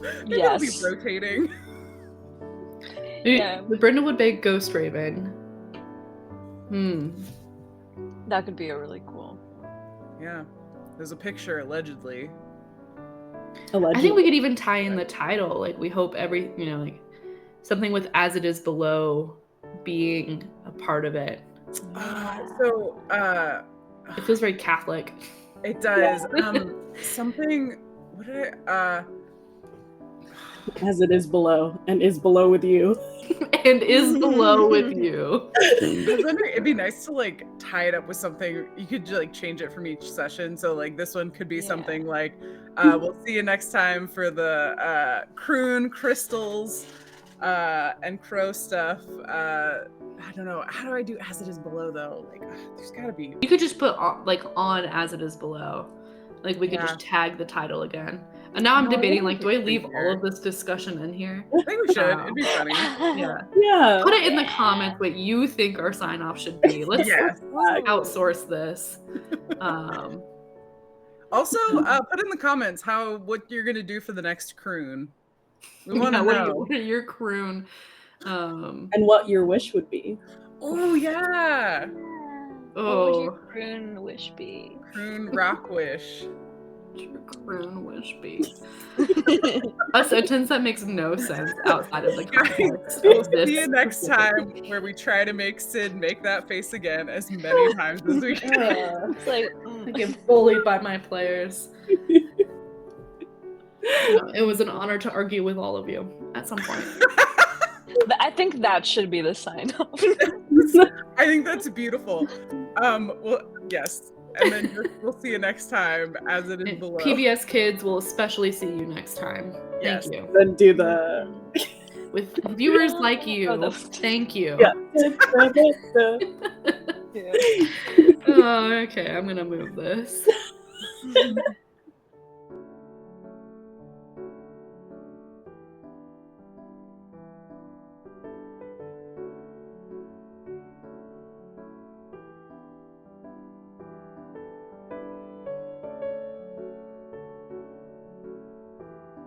it'll be Yes. rotating. Yeah. The Brindlewood Bay Ghost Raven. That could be a really cool. Yeah. There's a picture allegedly. I think we could even tie in the title. Like we hope like something with "as it is below" being a part of it. It feels very Catholic. It does. Something. What did I? As it is below, and is below with you. And is below with you. I was wondering, it'd be nice to like tie it up with something. You could like change it from each session. So like this one could be something like, "We'll see you next time for the croon crystals and crow stuff." I don't know. How do I do as it is below though? Like, there's gotta be. You could just put on as it is below. Like we could just tag the title again. And now I'm debating, like, do I leave all of this discussion in here? I think we should. It'd be funny. Yeah. Yeah. Put it in the comments what you think our sign off should be. Let's outsource this. Also, put in the comments what you're gonna do for the next croon. We want to know. What are your croon? And what your wish would be. Oh yeah. What would your croon wish be? Croon rock wish. Your croon wish be. A sentence that makes no sense outside of the context. We'll see you next time where we try to make Sid make that face again as many times as we can. It's like I get bullied by my players. It was an honor to argue with all of you at some point. I think that should be the sign off. I think that's beautiful. Well, yes. And then we'll see you next time as it is And below. PBS kids will especially see you next time. Yes. Thank you. Then do the With viewers like you, thank you. yeah. Oh, okay, I'm gonna move this.